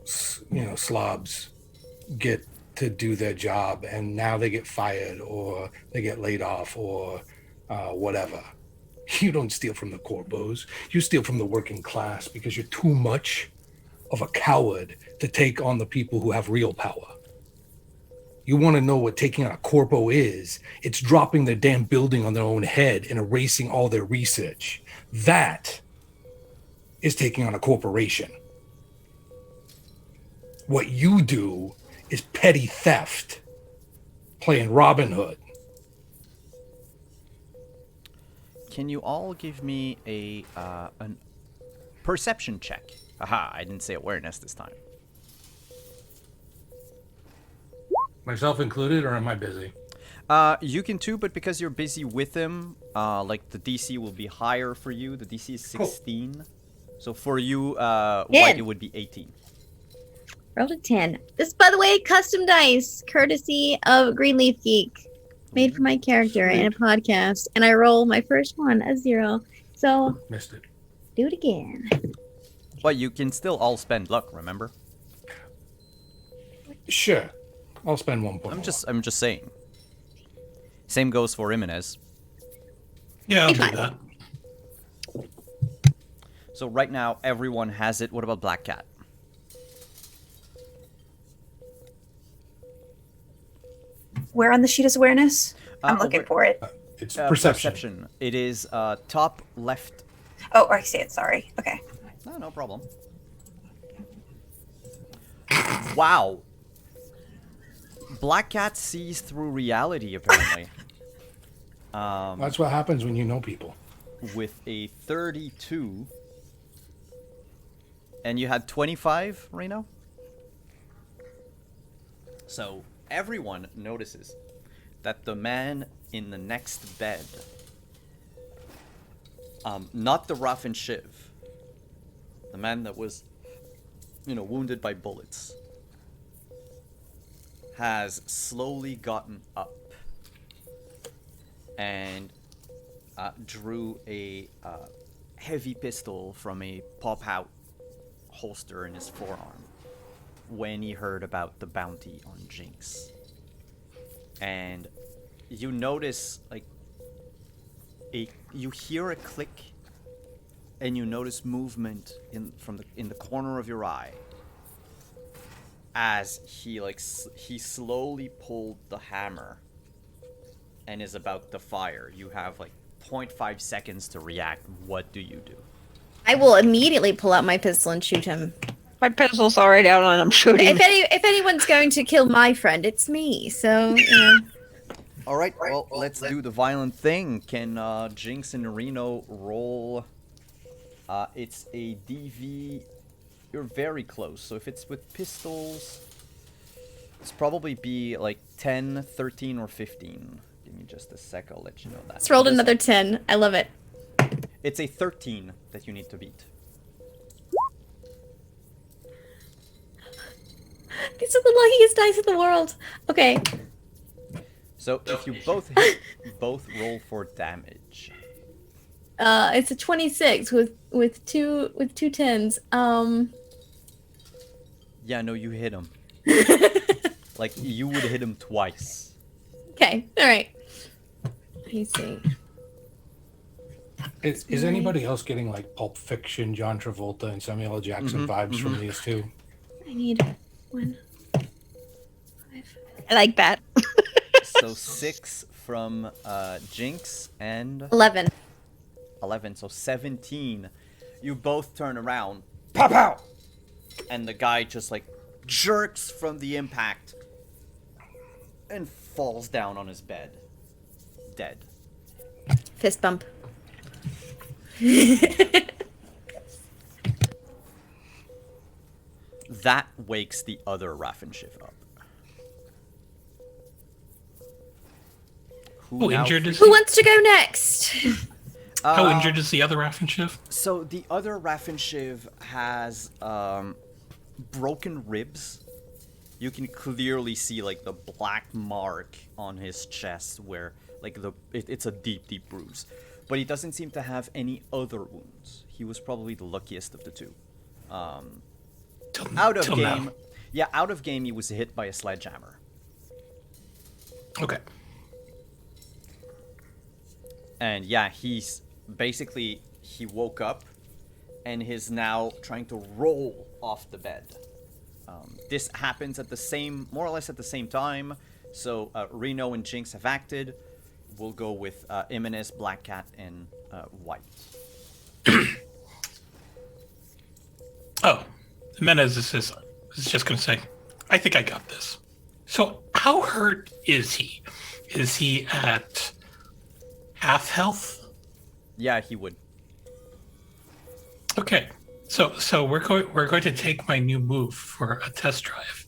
slobs get to do their job and now they get fired or they get laid off or whatever. You don't steal from the corpos. You steal from the working class because you're too much of a coward to take on the people who have real power. You want to know what taking on a corpo is? It's dropping their damn building on their own head and erasing all their research. That is taking on a corporation. What you do is petty theft, playing Robin Hood. Can you all give me a an perception check? Aha, I didn't say awareness this time. Myself included, or am I busy? You can too, but because you're busy with him, like the DC will be higher for you. The DC is 16. So for you, White, it would be 18. Rolled a 10. This, by the way, custom dice, courtesy of Greenleaf Geek. Made for my character in a podcast. And I roll my first one, a 0. So, Missed it. do it again. But you can still all spend luck, remember? Sure. I'll spend 1 point. I'm just saying. Same goes for Jimenez. Yeah, I'll do Fine. that. So right now everyone has it. What about Black Cat? Where on the sheet is awareness? I'm looking Aware- for it. It's perception. It is top left. Oh, I see it. Sorry. Okay. No problem. Wow. Black Cat sees through reality, apparently. That's what happens when you know people. With a 32. And you had 25, Reno? So, everyone notices that the man in the next bed, not the rough and shiv, the man that was, wounded by bullets, has slowly gotten up and drew a heavy pistol from a pop-out holster in his forearm when he heard about the bounty on Jinx. And you notice, you hear a click, and you notice movement in the corner of your eye as he slowly pulled the hammer and is about to fire. You have 0.5 seconds to react. What do you do? I will immediately pull out my pistol and shoot him. My pistol's already out and I'm shooting. If anyone's going to kill my friend, it's me. So, All right, well, let's do the violent thing. Can Jinx and Reno roll? It's a DV. You're very close. So if it's with pistols, it's probably be 10, 13, or 15. Give me just a sec. I'll let you know that. It's rolled another 10. I love it. It's a 13 that you need to beat. These are the luckiest dice in the world. Okay. So if you both hit, both roll for damage. It's a 26 with two 10s. Yeah, no, you hit him. You would hit him twice. Okay. All right. Let me see. Is anybody else getting Pulp Fiction, John Travolta, and Samuel L. Jackson vibes from these two? I need 1, 5. I like that. So 6 from Jinx and 11. 11, so 17. You both turn around, pop out, and the guy just jerks from the impact and falls down on his bed, dead. Fist bump. That wakes the other Raffenschiff up. How injured is Who he? wants to go next? How injured is the other Raffenschiff? So the other Raffenschiff has broken ribs. You can clearly see the black mark on his chest where it's a deep bruise. But he doesn't seem to have any other wounds. He was probably the luckiest of the two. Out of game. Now. Yeah, out of game he was hit by a sledgehammer. Okay. And yeah, he's basically, he woke up and is now trying to roll off the bed. This happens at more or less at the same time. So Reno and Jinx have acted. We'll go with Jimenez, Black Cat, and White. Oh, Jimenez is just going to say, I think I got this. So how hurt is he? Is he at half health? Yeah, he would. Okay. So we're going to take my new move for a test drive.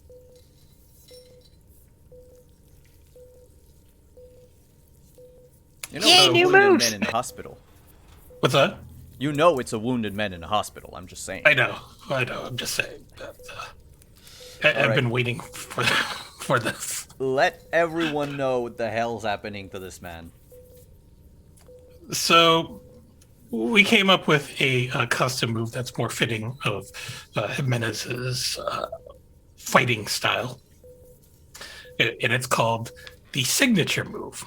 You know, Yay, it's a new wounded moves. man in the hospital. What's that? You know it's a wounded man in a hospital. I'm just saying. I know. I'm just saying that I've right. been waiting for this. Let everyone know what the hell's happening to this man. So we came up with a custom move that's more fitting of Jimenez's fighting style. And it's called the signature move.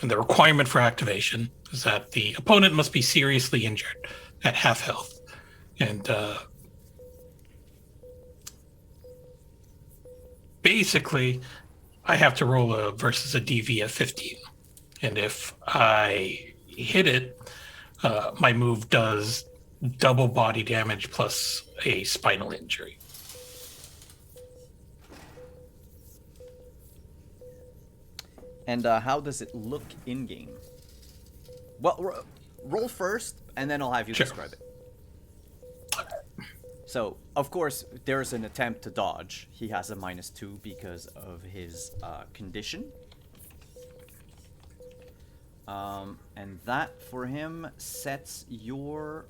And the requirement for activation is that the opponent must be seriously injured at half health. And basically, I have to roll a versus a DV at 15. And if I hit it, my move does double body damage plus a spinal injury. And how does it look in game? Well, roll first, and then I'll have you Sure. describe it. So, of course, there's an attempt to dodge. He has a -2 because of his condition. And that, for him, sets your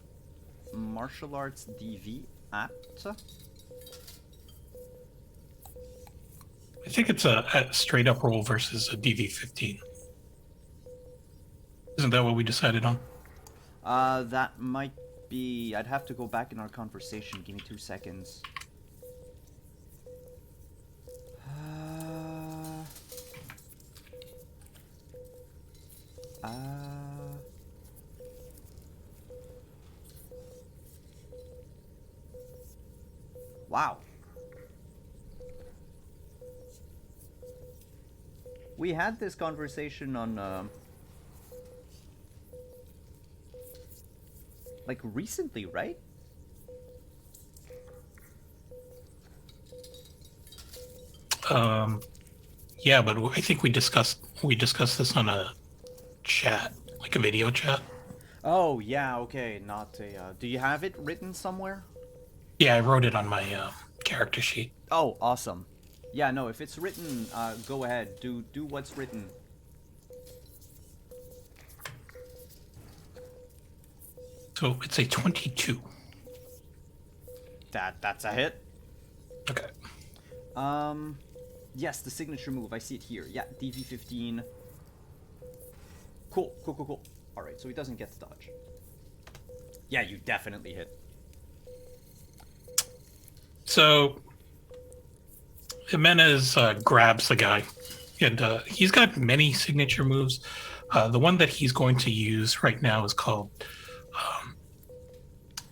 martial arts DV at... I think it's a straight up roll versus a DV 15. Isn't that what we decided on? That might be... I'd have to go back in our conversation. Give me 2 seconds. Wow. We had this conversation on, like, recently, right? Yeah, but I think we discussed this on a chat, like a video chat. Oh, yeah, okay, not a, do you have it written somewhere? Yeah, I wrote it on my character sheet. Oh, awesome. Yeah, no, if it's written, go ahead, do what's written. So it's a 22. That's a hit. Okay. Yes, the signature move, I see it here. Yeah, DV15. Cool. Alright, so he doesn't get to dodge. Yeah, you definitely hit. So Jimenez grabs the guy, and he's got many signature moves. The one that he's going to use right now is called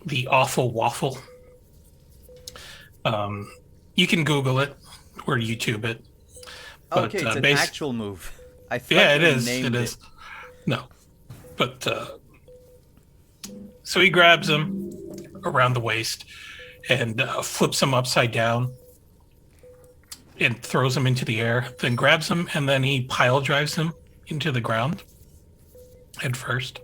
the Awful Waffle. You can Google it or YouTube it. But, Okay, it's an actual move. I thought yeah, it you is. named It is. No, but so he grabs him around the waist and flips him upside down and throws him into the air. Then grabs him and then he pile drives him into the ground head first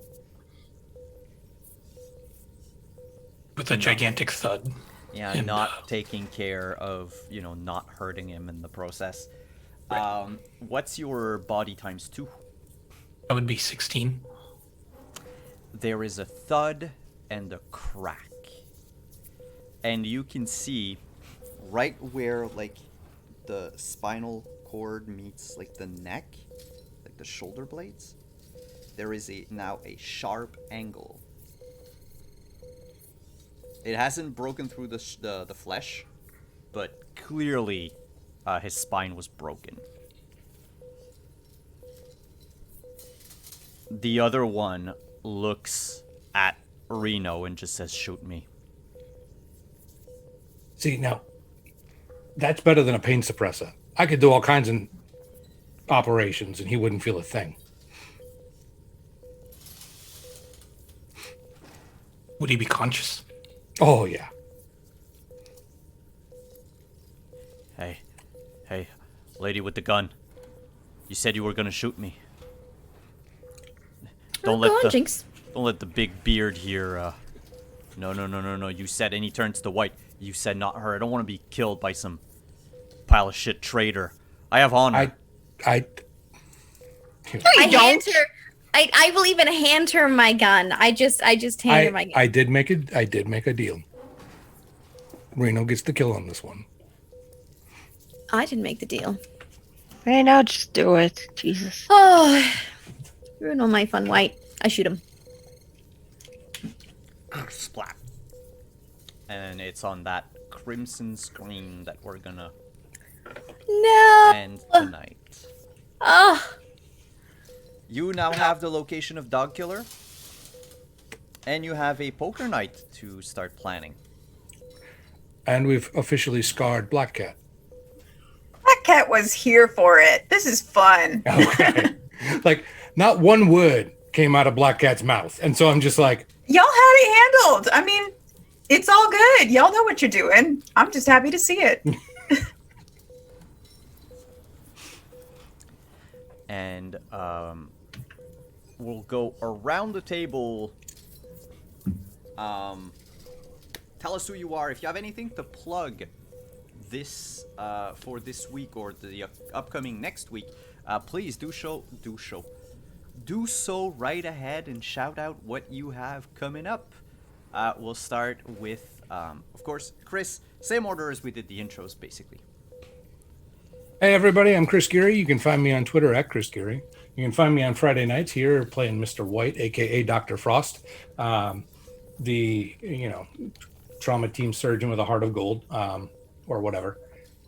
with a gigantic thud. Yeah, And, not taking care of, not hurting him in the process. Right. What's your body times 2? That would be 16. There is a thud and a crack. And you can see right where, like, the spinal cord meets, like, the neck, like the shoulder blades, there is now a sharp angle. It hasn't broken through the flesh, but clearly his spine was broken. The other one looks at Reno and just says, "Shoot me." See, now, that's better than a pain suppressor. I could do all kinds of operations and he wouldn't feel a thing. Would he be conscious? Oh, yeah. Hey, lady with the gun. You said you were gonna shoot me. Don't Go on, Jinx. Don't let the big beard here, No. You said, and he turns to White. You said not her. I don't want to be killed by some pile of shit traitor. I have honor. I hand her. I will even hand her my gun. I just hand her my gun. I did make a deal. Reno gets the kill on this one. I didn't make the deal. Hey, now just do it. Jesus. Oh, ruin all my fun, White. I shoot him. Splat. And it's on that crimson screen that we're gonna No. end tonight. Oh. You now have the location of Dog Killer. And you have a poker night to start planning. And we've officially scarred Black Cat. Black Black Cat was here for it. This is fun. Okay. Like, not one word came out of Black Cat's mouth. And so I'm just like, Y'all had it handled. I mean, it's all good. Y'all know what you're doing. I'm just happy to see it. And we'll go around the table. Tell us who you are. If you have anything to plug this for this week or the upcoming next week, please do so right ahead and shout out what you have coming up. We'll start with, of course, Chris. Same order as we did the intros, basically. hey, everybody, I'm Chris Geary. You can find me on Twitter at Chris Geary. You can find me on Friday nights here playing Mr. White, a.k.a. Dr. Frost, the, trauma team surgeon with a heart of gold, or whatever.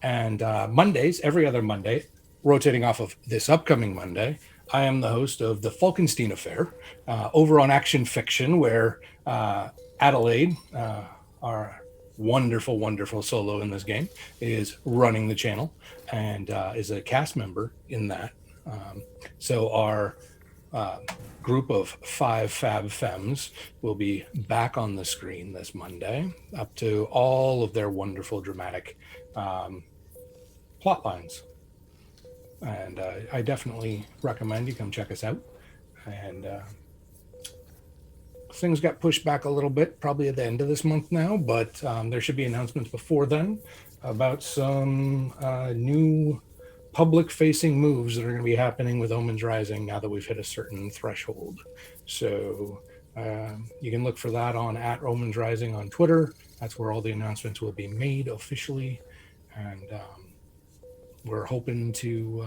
And Mondays, every other Monday, rotating off of this upcoming Monday, I am the host of the Falkenstein Affair over on Action Fiction, where Adelaide, our wonderful, wonderful solo in this game, is running the channel and is a cast member in that. So our group of 5 Fab Femmes will be back on the screen this Monday, up to all of their wonderful dramatic plot lines. And I definitely recommend you come check us out. And things got pushed back a little bit, probably at the end of this month now, but there should be announcements before then about some new public-facing moves that are going to be happening with Omens Rising now that we've hit a certain threshold. So you can look for that on @Omens Rising on Twitter. That's where all the announcements will be made officially. And we're hoping to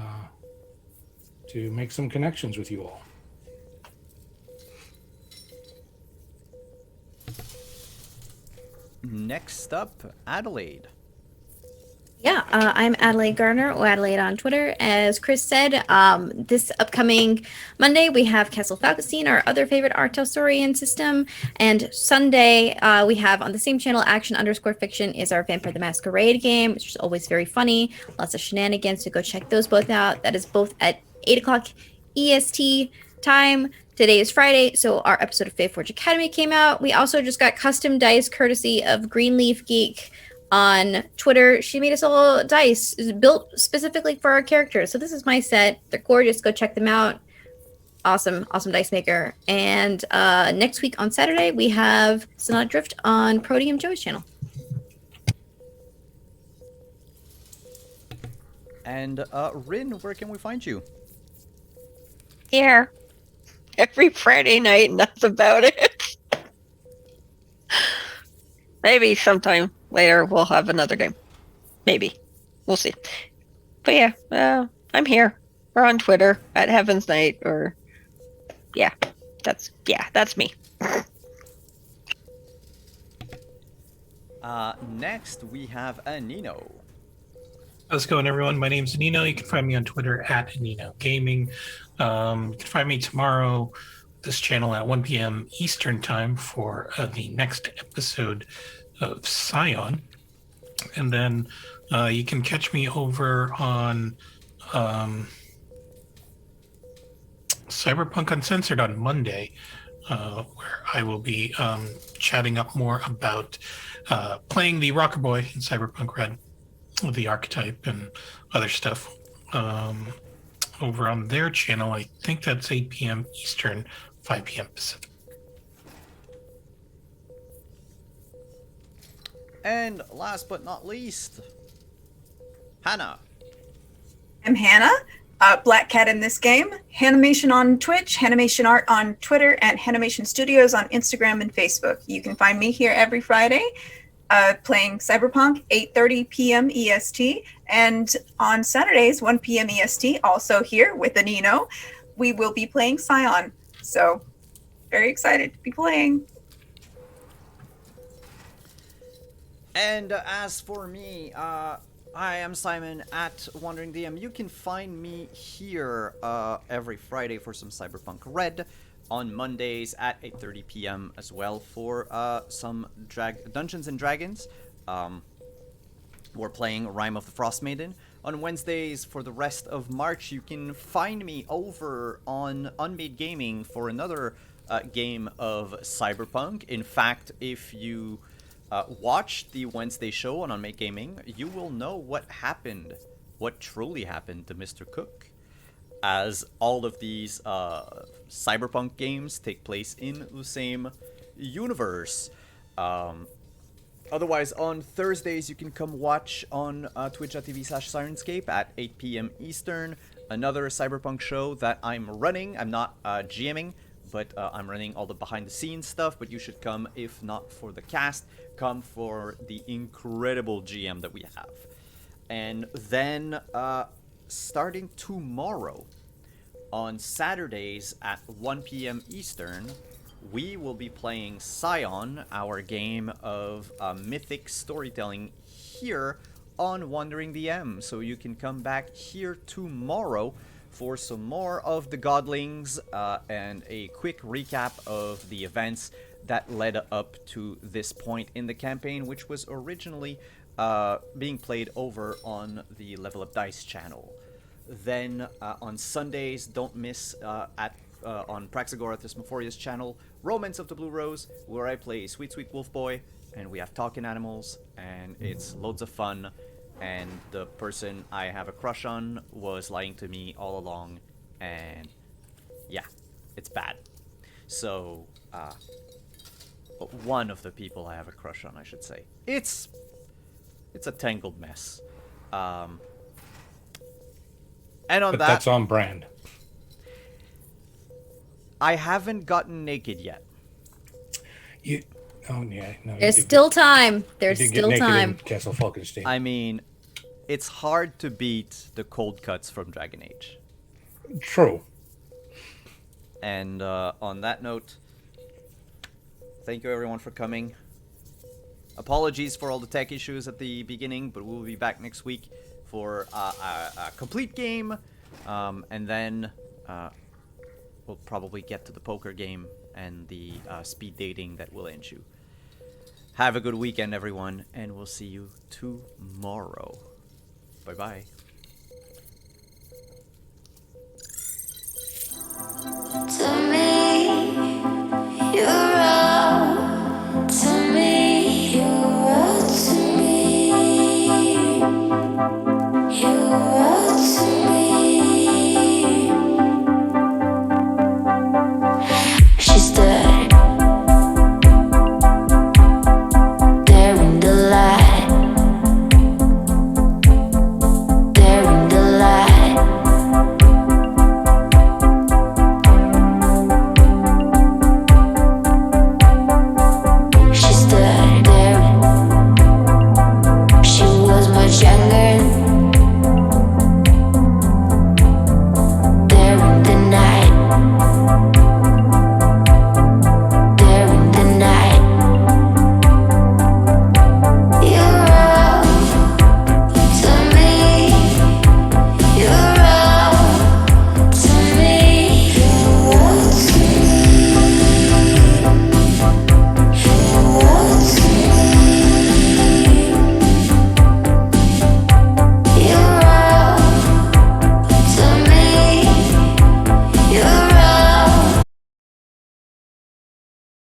make some connections with you all. Next up, Adelaide. Yeah, I'm Adelaide Garner, or Adelaide on Twitter. As Chris said, this upcoming Monday, we have Castle Falkenstein, our other favorite Artel story in system. And Sunday, we have on the same channel, Action_Fiction is our Vampire the Masquerade game, which is always very funny. Lots of shenanigans, so go check those both out. That is both at 8 o'clock EST time. Today is Friday, so our episode of Faith Forge Academy came out. We also just got custom dice courtesy of Greenleaf Geek on Twitter. She made us all dice built specifically for our characters. So this is my set. They're gorgeous. Go check them out. Awesome dice maker. And next week on Saturday, we have Sonata Drift on Proteum Joe's channel. And Rin, where can we find you? Here. Every Friday night, and that's about it. Maybe sometime later we'll have another game. Maybe. We'll see. But yeah, I'm here. We're on Twitter at Heaven's Night, or that's me. Next, we have Nino. How's it going, everyone? My name's Nino. You can find me on Twitter at Nino Gaming. You can find me tomorrow, this channel at 1 p.m. Eastern Time for the next episode of Scion. And then you can catch me over on Cyberpunk Uncensored on Monday, where I will be chatting up more about playing the Rocker Boy in Cyberpunk Red, the archetype and other stuff. Over on their channel, I think that's 8 p.m. Eastern, 5 p.m. Pacific. And last but not least, Hannah. I'm Hannah, Black Cat in this game. Hanimation on Twitch, Hanimation Art on Twitter, and Hanimation Studios on Instagram and Facebook. You can find me here every Friday playing Cyberpunk, 8:30 p.m. EST. And on Saturdays, 1 p.m. EST, also here with Anino, we will be playing Scion. So, very excited to be playing. And as for me, I am Simon at Wandering DM. You can find me here every Friday for some Cyberpunk Red, on Mondays at 8:30 p.m. as well for some Dungeons and Dragons. We're playing Rime of the Frost Maiden. on Wednesdays for the rest of March. You can find me over on Unmade Gaming for another game of Cyberpunk. In fact, if you watch the Wednesday show on Unmade Gaming, you will know what happened, what truly happened to Mr. Cook, as all of these Cyberpunk games take place in the same universe. Otherwise, on Thursdays, you can come watch on twitch.tv/Sirenscape at 8 p.m. Eastern, another Cyberpunk show that I'm running. I'm not GMing, but I'm running all the behind-the-scenes stuff, but you should come, if not for the cast, come for the incredible GM that we have. And then, starting tomorrow, on Saturdays at 1 p.m. Eastern, we will be playing Scion, our game of mythic storytelling, here on Wandering the M. So you can come back here tomorrow for some more of the Godlings and a quick recap of the events that led up to this point in the campaign, which was originally being played over on the Level Up Dice channel. Then on Sundays, don't miss on Praxagora Thesmophoria's channel, Romance of the Blue Rose, where I play Sweet Sweet Wolf Boy, and we have talking animals, and it's loads of fun. And the person I have a crush on was lying to me all along, and yeah, it's bad. So, one of the people I have a crush on, I should say. It's a tangled mess. And on But that, that's on brand. I haven't gotten naked yet. You. Oh yeah. No. There's still time. You There's did get still naked in time. Castle Falkenstein. I mean, it's hard to beat the cold cuts from Dragon Age. True. And on that note, thank you everyone for coming. Apologies for all the tech issues at the beginning, but we'll be back next week for a complete game, and then we'll probably get to the poker game and the speed dating that will ensue. Have a good weekend, everyone, and we'll see you tomorrow. Bye-bye.